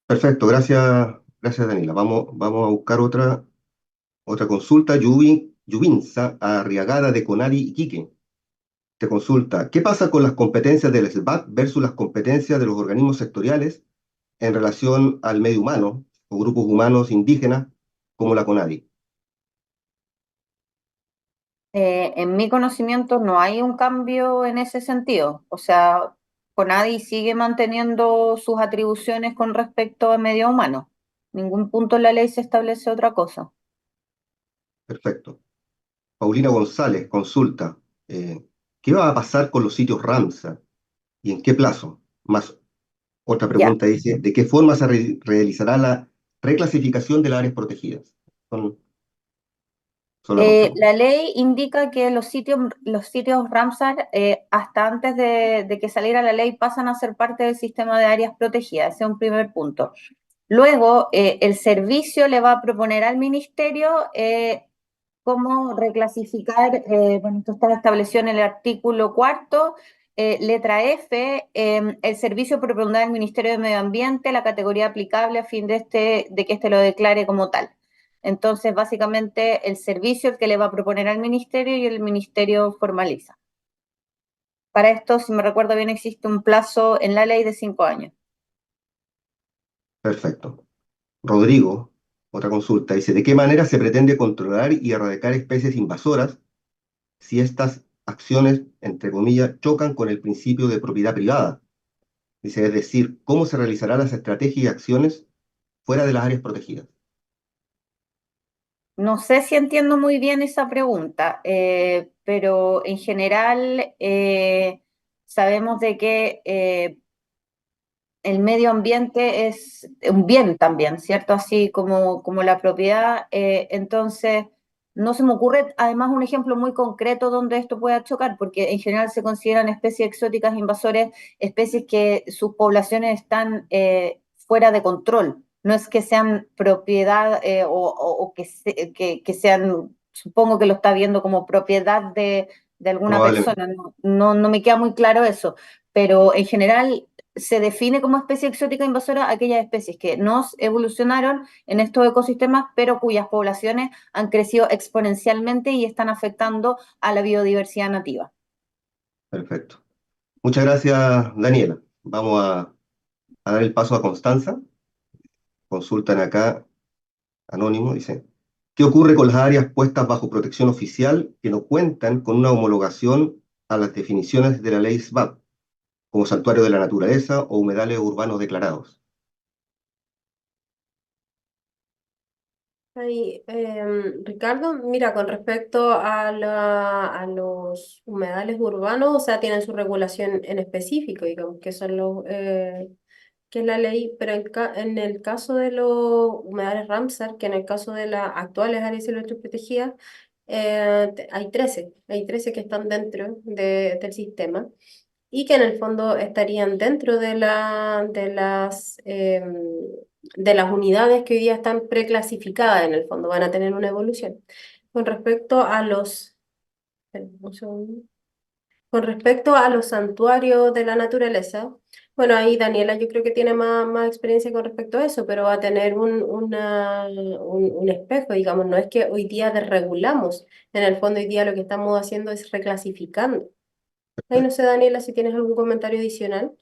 Perfecto, gracias Daniela. Vamos a buscar otra consulta. Yubinsa Arriagada de Conari, Iquique. Te consulta, ¿qué pasa con las competencias del SBAP versus las competencias de los organismos sectoriales en relación al medio humano o grupos humanos indígenas como la CONADI? En mi conocimiento no hay un cambio en ese sentido. O sea, CONADI sigue manteniendo sus atribuciones con respecto a medio humano. Ningún punto en la ley se establece otra cosa. Perfecto. Paulina González consulta, ¿qué va a pasar con los sitios Ramsar y en qué plazo? Más otra Ya. pregunta dice, ¿de qué forma se realizará la reclasificación de las áreas protegidas? Son las dos preguntas. La ley indica que los sitios Ramsar, hasta antes de que saliera la ley, pasan a ser parte del sistema de áreas protegidas. Ese es un primer punto. Luego, el servicio le va a proponer al ministerio cómo reclasificar, bueno, esto está establecido en el artículo 4, letra F, el servicio propondrá al Ministerio de Medio Ambiente la categoría aplicable a fin de que éste lo declare como tal. Entonces, básicamente, el servicio es el que le va a proponer al ministerio y el ministerio formaliza. Para esto, si me recuerdo bien, existe un plazo en la ley de 5 años. Perfecto. Rodrigo, otra consulta, dice, ¿de qué manera se pretende controlar y erradicar especies invasoras si estas acciones, entre comillas, chocan con el principio de propiedad privada? Dice, es decir, ¿cómo se realizarán las estrategias y acciones fuera de las áreas protegidas? No sé si entiendo muy bien esa pregunta, pero en general sabemos de que el medio ambiente es un bien también, ¿cierto? Así como la propiedad. Entonces, no se me ocurre además un ejemplo muy concreto donde esto pueda chocar, porque en general se consideran especies exóticas invasores, especies que sus poblaciones están fuera de control. No es que sean propiedad o que sean, supongo que lo está viendo como propiedad de alguna Probablemente. persona. No me queda muy claro eso, pero en general se define como especie exótica invasora aquellas especies que no evolucionaron en estos ecosistemas, pero cuyas poblaciones han crecido exponencialmente y están afectando a la biodiversidad nativa. Perfecto. Muchas gracias, Daniela. Vamos a dar el paso a Constanza. Consultan acá, anónimo, dice, ¿qué ocurre con las áreas puestas bajo protección oficial que no cuentan con una homologación a las definiciones de la ley SBAP, como santuario de la naturaleza o humedales urbanos declarados? Ahí, Ricardo, mira, con respecto a los humedales urbanos, o sea, tienen su regulación en específico, digamos, que son que es la ley, pero en el caso de los humedales Ramsar, que en el caso de las actuales áreas silvestres protegidas, hay trece que están dentro del sistema y que en el fondo estarían dentro de las unidades que hoy día están preclasificadas, en el fondo van a tener una evolución. Con respecto a los, espera, un segundo. Con respecto a los santuarios de la naturaleza, bueno, ahí Daniela yo creo que tiene más experiencia con respecto a eso, pero va a tener un espejo, digamos, no es que hoy día desregulamos, en el fondo hoy día lo que estamos haciendo es reclasificando. Ahí no sé, Daniela, si tienes algún comentario adicional.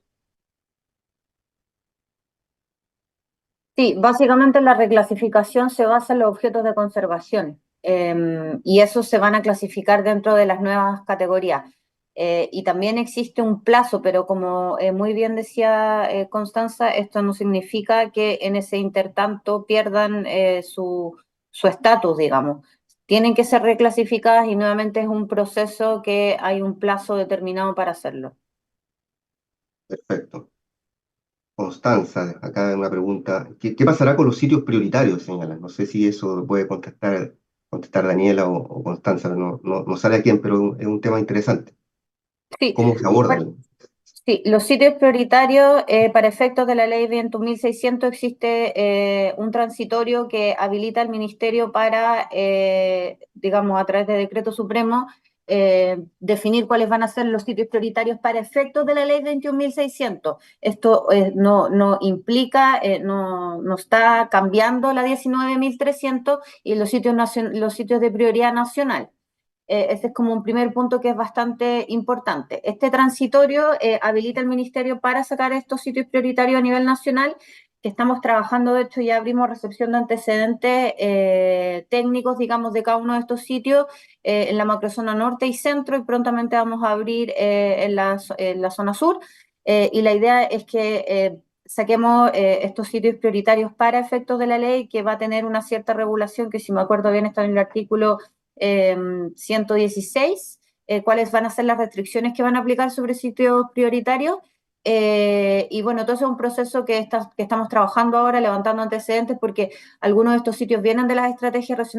Sí, básicamente la reclasificación se basa en los objetos de conservación y esos se van a clasificar dentro de las nuevas categorías. Y también existe un plazo, pero como muy bien decía Constanza, esto no significa que en ese intertanto pierdan su estatus, digamos. Tienen que ser reclasificadas y nuevamente es un proceso que hay un plazo determinado para hacerlo. Perfecto. Constanza, acá hay una pregunta. ¿Qué pasará con los sitios prioritarios, señalan? No sé si eso lo puede contestar Daniela o Constanza, no sale a quién, pero es un tema interesante. Sí, ¿Cómo se aborda? sí, los sitios prioritarios, para efectos de la ley 21.600 existe un transitorio que habilita al ministerio para, digamos, a través de decreto supremo, definir cuáles van a ser los sitios prioritarios para efectos de la ley 21.600. Esto no implica, no está cambiando la 19.300 y los sitios de prioridad nacional. Ese es como un primer punto que es bastante importante. Este transitorio habilita el ministerio para sacar estos sitios prioritarios a nivel nacional, que estamos trabajando, de hecho ya abrimos recepción de antecedentes técnicos, digamos, de cada uno de estos sitios en la macrozona norte y centro, y prontamente vamos a abrir en la zona sur. Y la idea es que saquemos estos sitios prioritarios para efectos de la ley, que va a tener una cierta regulación, que si me acuerdo bien está en el artículo 116, cuáles van a ser las restricciones que van a aplicar sobre sitios prioritarios. Y bueno, todo eso es un proceso que estamos trabajando ahora, levantando antecedentes, porque algunos de estos sitios vienen de las estrategias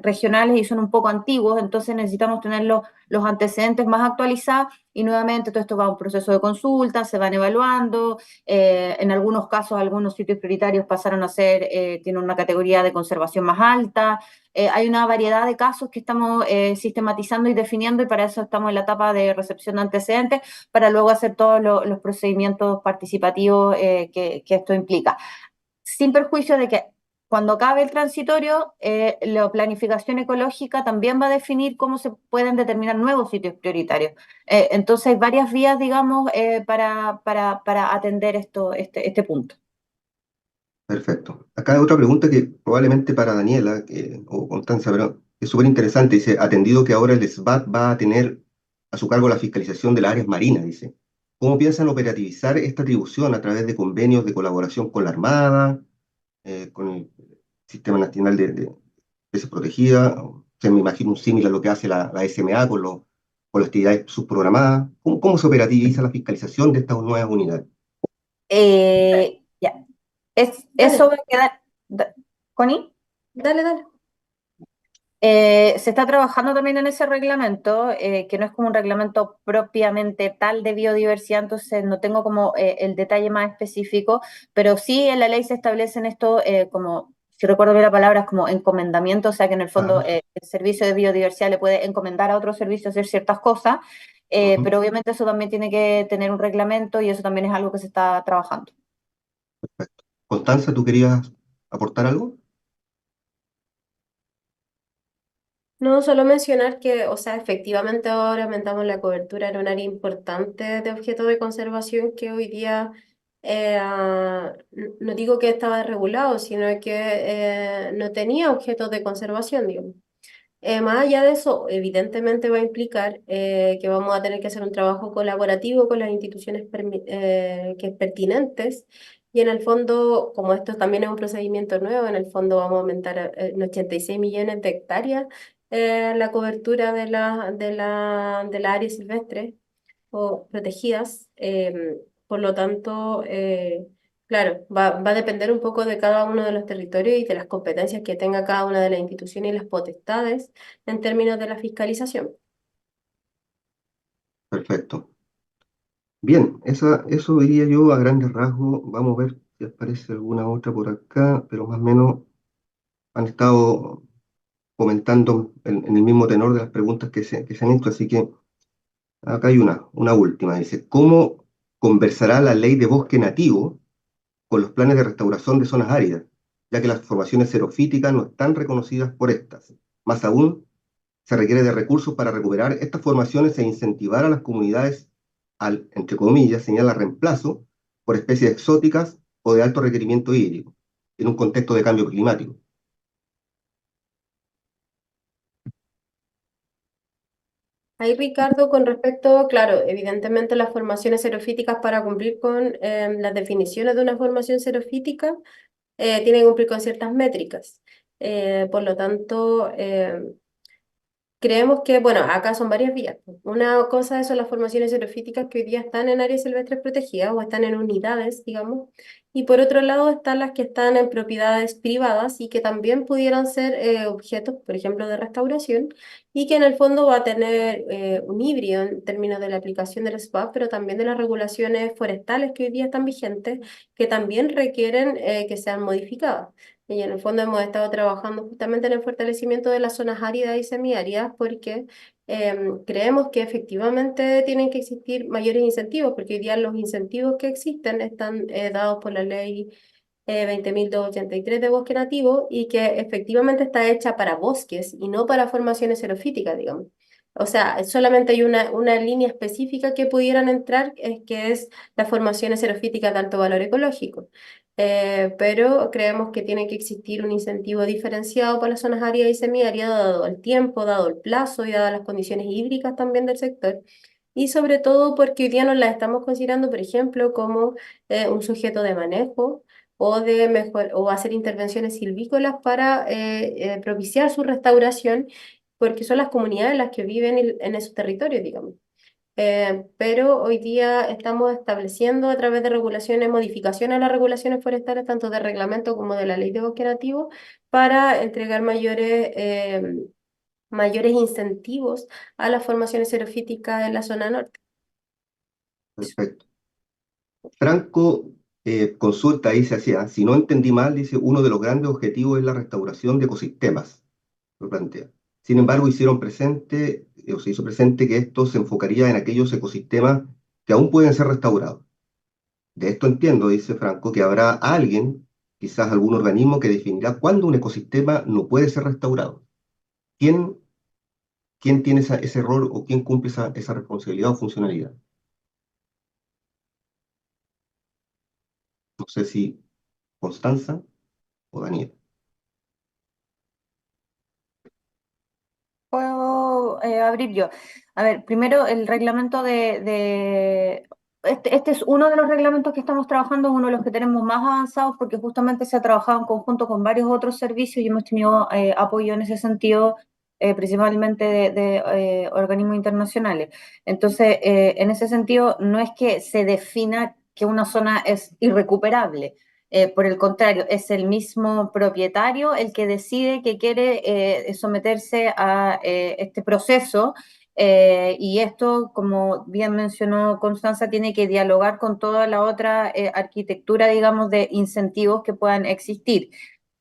regionales y son un poco antiguos, entonces necesitamos tener los antecedentes más actualizados. Y nuevamente todo esto va a un proceso de consulta, se van evaluando. En algunos casos, algunos sitios prioritarios pasaron a ser, tienen una categoría de conservación más alta. Hay una variedad de casos que estamos sistematizando y definiendo, y para eso estamos en la etapa de recepción de antecedentes, para luego hacer todos los procedimientos participativos que esto implica. Sin perjuicio de que cuando acabe el transitorio, la planificación ecológica también va a definir cómo se pueden determinar nuevos sitios prioritarios. Entonces hay varias vías, digamos, para atender este punto. Perfecto. Acá hay otra pregunta que probablemente para Daniela o Constanza, pero es súper interesante. Dice, atendido que ahora el SBAT va a tener a su cargo la fiscalización de las áreas marinas, dice. ¿Cómo piensan operativizar esta atribución a través de convenios de colaboración con la Armada, con el Sistema Nacional de Especies Protegidas? O sea, me imagino un símil a lo que hace la SMA con las actividades subprogramadas. ¿Cómo se operativiza la fiscalización de estas nuevas unidades? Ya. Dale, Eso va a quedar. ¿Connie? dale. Se está trabajando también en ese reglamento, que no es como un reglamento propiamente tal de biodiversidad, entonces no tengo como el detalle más específico, pero sí en la ley se establecen esto como, si recuerdo bien la palabra, es como encomendamiento, o sea que en el fondo Ah, el servicio de biodiversidad le puede encomendar a otro servicio hacer ciertas cosas, ujú. pero obviamente eso también tiene que tener un reglamento y eso también es algo que se está trabajando. Constanza, ¿tú querías aportar algo? No, solo mencionar que, o sea, efectivamente ahora aumentamos la cobertura en un área importante de objetos de conservación que hoy día, no digo que estaba regulado, sino que no tenía objetos de conservación, digamos. Más allá de eso, evidentemente va a implicar que vamos a tener que hacer un trabajo colaborativo con las instituciones que pertinentes y en el fondo, como esto también es un procedimiento nuevo, en el fondo vamos a aumentar en 86 millones de hectáreas la cobertura de la área silvestre o protegidas. Por lo tanto, claro, va a depender un poco de cada uno de los territorios y de las competencias que tenga cada una de las instituciones y las potestades en términos de la fiscalización. Perfecto. Bien, eso diría yo a grandes rasgos. Vamos a ver si aparece alguna otra por acá, pero más o menos han estado comentando en el mismo tenor de las preguntas que se han hecho, así que acá hay una última. Dice, ¿cómo conversará la ley de bosque nativo con los planes de restauración de zonas áridas, ya que las formaciones xerofíticas no están reconocidas por estas? Más aún, se requiere de recursos para recuperar estas formaciones e incentivar a las comunidades al, entre comillas, señalar reemplazo por especies exóticas o de alto requerimiento hídrico, en un contexto de cambio climático. Ahí, Ricardo, con respecto, claro, evidentemente las formaciones xerofíticas para cumplir con las definiciones de una formación xerofítica tienen que cumplir con ciertas métricas. Por lo tanto, creemos que, bueno, acá son varias vías. Una cosa son las formaciones xerofíticas que hoy día están en áreas silvestres protegidas o están en unidades, digamos. Y por otro lado están las que están en propiedades privadas y que también pudieran ser objetos, por ejemplo, de restauración y que en el fondo va a tener un híbrido en términos de la aplicación del SPAP, pero también de las regulaciones forestales que hoy día están vigentes, que también requieren que sean modificadas. Y en el fondo hemos estado trabajando justamente en el fortalecimiento de las zonas áridas y semiáridas porque creemos que efectivamente tienen que existir mayores incentivos, porque hoy día los incentivos que existen están dados por la ley 20.283 de bosque nativo y que efectivamente está hecha para bosques y no para formaciones xerofíticas, digamos. O sea, solamente hay una línea específica que pudieran entrar, que es las formaciones xerofíticas de alto valor ecológico. Pero creemos que tiene que existir un incentivo diferenciado para las zonas áridas y semiáridas, dado el tiempo, dado el plazo y dadas las condiciones hídricas también del sector. Y sobre todo porque hoy día nos las estamos considerando, por ejemplo, como un sujeto de manejo o hacer intervenciones silvícolas para propiciar su restauración, porque son las comunidades las que viven en esos territorios, digamos. Pero hoy día estamos estableciendo a través de regulaciones, modificaciones a las regulaciones forestales, tanto de reglamento como de la ley de bosque nativo, para entregar mayores incentivos a las formaciones xerofíticas en la zona norte. Perfecto. Franco consulta, dice así, si no entendí mal, dice, uno de los grandes objetivos es la restauración de ecosistemas, lo plantea. Sin embargo, se hizo presente que esto se enfocaría en aquellos ecosistemas que aún pueden ser restaurados. De esto entiendo, dice Franco, que habrá alguien quizás algún organismo que definirá cuándo un ecosistema no puede ser restaurado. ¿Quién, quién tiene ese rol o quién cumple esa responsabilidad o funcionalidad? No sé si Constanza o Daniel. Puedo abrir yo. A ver, primero el reglamento este es uno de los reglamentos que estamos trabajando, es uno de los que tenemos más avanzados porque justamente se ha trabajado en conjunto con varios otros servicios y hemos tenido apoyo en ese sentido, principalmente de organismos internacionales. Entonces, en ese sentido, no es que se defina que una zona es irrecuperable. Por el contrario, es el mismo propietario el que decide que quiere someterse a este proceso y esto, como bien mencionó Constanza, tiene que dialogar con toda la otra arquitectura, digamos, de incentivos que puedan existir.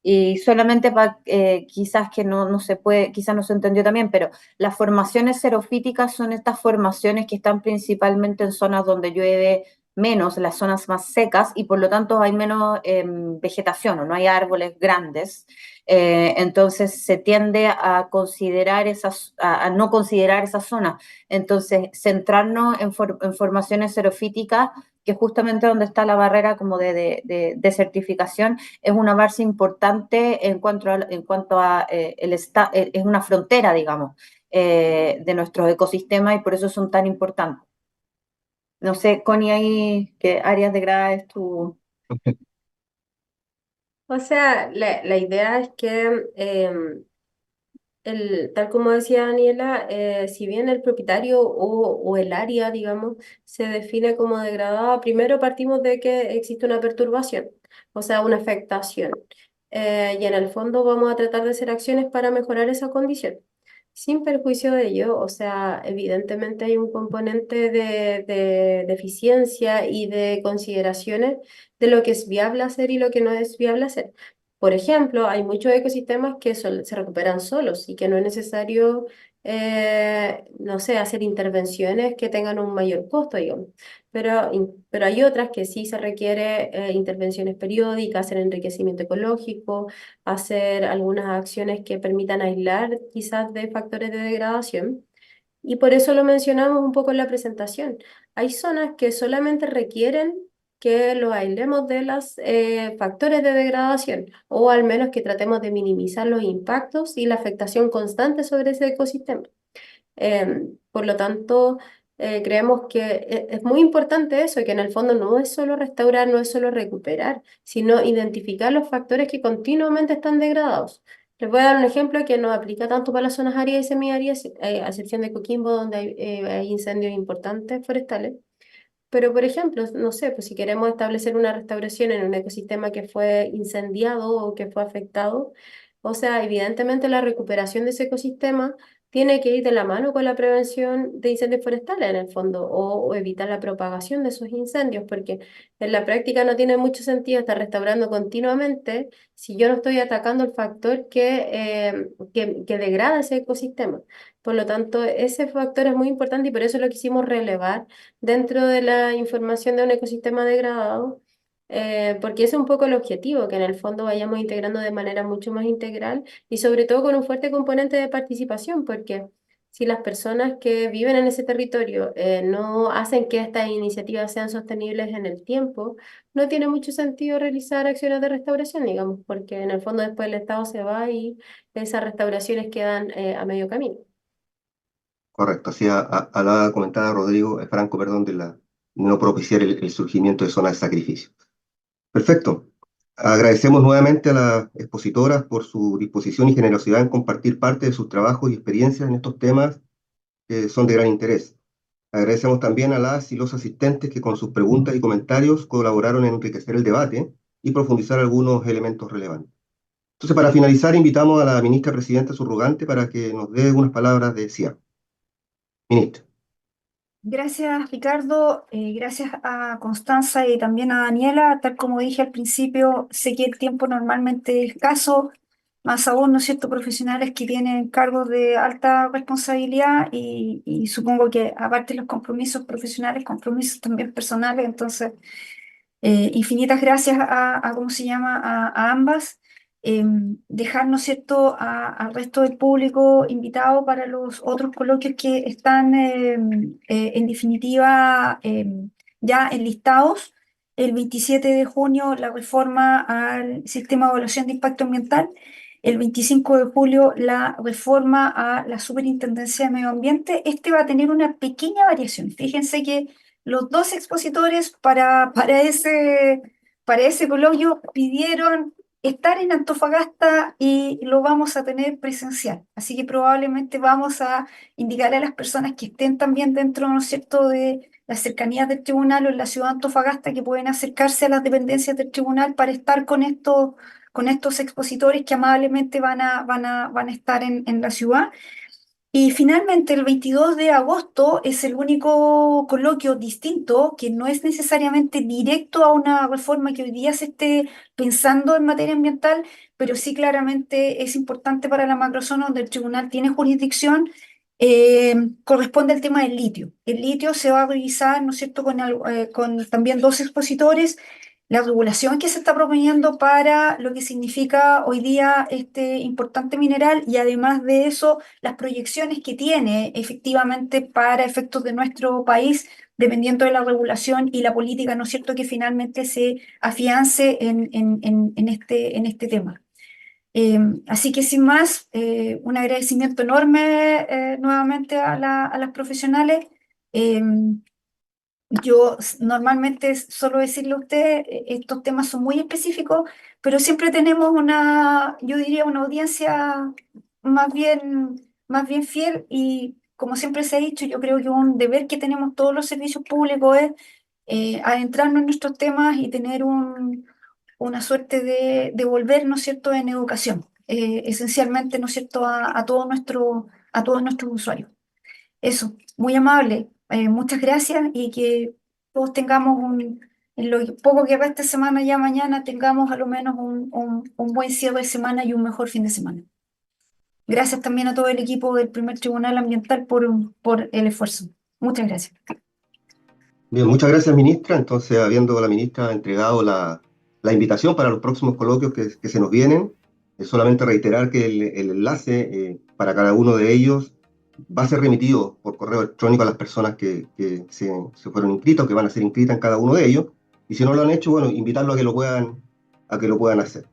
Y solamente para, quizás que no se puede, quizás no se entendió también, pero las formaciones xerofíticas son estas formaciones que están principalmente en zonas donde llueve menos, las zonas más secas, y por lo tanto hay menos vegetación o no hay árboles grandes. Entonces se tiende a considerar a no considerar esas zonas. Entonces, centrarnos en formaciones xerofíticas, que justamente donde está la barrera como de certificación, es una base importante en cuanto a es una frontera, digamos, de nuestros ecosistemas y por eso son tan importantes. No sé, Connie, ahí, ¿qué áreas de grada es tu...? O sea, la idea es que tal como decía Daniela, si bien el propietario o el área, digamos, se define como degradada, primero partimos de que existe una perturbación, o sea, una afectación. Y en el fondo vamos a tratar de hacer acciones para mejorar esa condición. Sin perjuicio de ello, o sea, evidentemente hay un componente de eficiencia y de consideraciones de lo que es viable hacer y lo que no es viable hacer. Por ejemplo, hay muchos ecosistemas que se recuperan solos y que no es necesario, no sé, hacer intervenciones que tengan un mayor costo, digamos. Pero hay otras que sí se requiere intervenciones periódicas, hacer enriquecimiento ecológico, hacer algunas acciones que permitan aislar quizás de factores de degradación. Y por eso lo mencionamos un poco en la presentación. Hay zonas que solamente requieren que lo aislemos de los factores de degradación o al menos que tratemos de minimizar los impactos y la afectación constante sobre ese ecosistema. Por lo tanto, creemos que es muy importante eso, que en el fondo no es solo restaurar, no es solo recuperar, sino identificar los factores que continuamente están degradados. Les voy a dar un ejemplo que no aplica tanto para las zonas áridas y semiáridas, a excepción de Coquimbo, donde hay incendios importantes forestales. Pero, por ejemplo, no sé, pues si queremos establecer una restauración en un ecosistema que fue incendiado o que fue afectado, o sea, evidentemente la recuperación de ese ecosistema tiene que ir de la mano con la prevención de incendios forestales en el fondo, o evitar la propagación de esos incendios, porque en la práctica no tiene mucho sentido estar restaurando continuamente si yo no estoy atacando el factor que degrada ese ecosistema. Por lo tanto, ese factor es muy importante y por eso lo quisimos relevar dentro de la información de un ecosistema degradado, porque ese es un poco el objetivo, que en el fondo vayamos integrando de manera mucho más integral y sobre todo con un fuerte componente de participación, porque si las personas que viven en ese territorio no hacen que estas iniciativas sean sostenibles en el tiempo, no tiene mucho sentido realizar acciones de restauración, digamos, porque en el fondo después el Estado se va y esas restauraciones quedan a medio camino. Correcto, así a la comentada Rodrigo, Franco, perdón, de no propiciar el surgimiento de zonas de sacrificio. Perfecto. Agradecemos nuevamente a las expositoras por su disposición y generosidad en compartir parte de sus trabajos y experiencias en estos temas que son de gran interés. Agradecemos también a las y los asistentes que con sus preguntas y comentarios colaboraron en enriquecer el debate y profundizar algunos elementos relevantes. Entonces, para finalizar, invitamos a la ministra presidenta subrogante para que nos dé unas palabras de cierre. Ministra. Gracias, Ricardo. Gracias a Constanza y también a Daniela. Tal como dije al principio, sé que el tiempo normalmente es escaso, más aún, ¿no es cierto?, profesionales que tienen cargos de alta responsabilidad y supongo que aparte de los compromisos profesionales, compromisos también personales. Entonces, Infinitas gracias ¿cómo se llama? A ambas. Dejar, ¿no es cierto?, al resto del público invitado para los otros coloquios que están en definitiva ya enlistados. El 27 de junio la reforma al sistema de evaluación de impacto ambiental. El 25 de julio la reforma a la Superintendencia de Medio Ambiente. Este va a tener una pequeña variación. Fíjense que los dos expositores para ese coloquio pidieron estar en Antofagasta y lo vamos a tener presencial. Así que probablemente vamos a indicar a las personas que estén también dentro, ¿no es cierto?, de las cercanías del tribunal o en la ciudad de Antofagasta, que pueden acercarse a las dependencias del tribunal para estar con estos expositores que amablemente van a estar en la ciudad. Y finalmente, el 22 de agosto es el único coloquio distinto que no es necesariamente directo a una reforma que hoy día se esté pensando en materia ambiental, pero sí claramente es importante para la macrozona donde el tribunal tiene jurisdicción. Corresponde al tema del litio. El litio se va a revisar, ¿no es cierto?, con también dos expositores. La regulación que se está proponiendo para lo que significa hoy día este importante mineral y además de eso, las proyecciones que tiene efectivamente para efectos de nuestro país, dependiendo de la regulación y la política, ¿no es cierto?, que finalmente se afiance en este tema. Así que sin más, un agradecimiento enorme nuevamente a las profesionales. Yo normalmente suelo decirle a usted, estos temas son muy específicos, pero siempre tenemos yo diría, una audiencia más bien fiel y como siempre se ha dicho, yo creo que un deber que tenemos todos los servicios públicos es adentrarnos en nuestros temas y tener una suerte de volver, ¿no es cierto?, en educación, esencialmente, ¿no es cierto?, a todos nuestros usuarios. Eso, muy amable. Muchas gracias y que todos tengamos en lo poco que resta de semana, ya mañana tengamos a lo menos un buen cierre de semana y un mejor fin de semana. Gracias también a todo el equipo del Primer Tribunal Ambiental por el esfuerzo. Muchas gracias. Bien, muchas gracias, ministra. Entonces, habiendo la ministra entregado la invitación para los próximos coloquios que se nos vienen, es solamente reiterar que el enlace para cada uno de ellos va a ser remitido por correo electrónico a las personas que se fueron inscritas o que van a ser inscritas en cada uno de ellos. Y si no lo han hecho, bueno, invitarlos a que lo puedan hacer.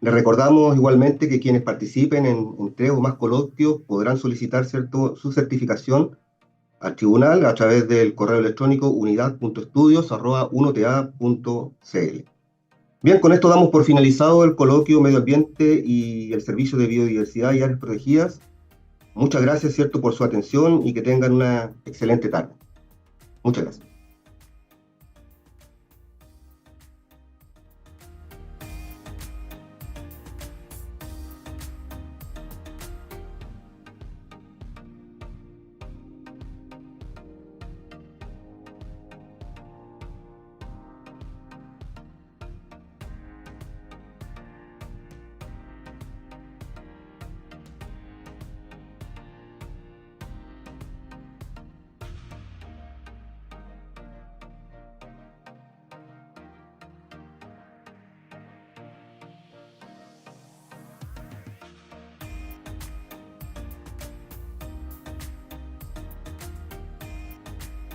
Les recordamos igualmente que quienes participen en 3 o más coloquios podrán solicitar, ¿cierto?, su certificación al tribunal a través del correo electrónico unidad.estudios@1ta.cl. Bien, con esto damos por finalizado el coloquio Medio Ambiente y el Servicio de Biodiversidad y Áreas Protegidas. Muchas gracias, ¿cierto?, por su atención y que tengan una excelente tarde. Muchas gracias.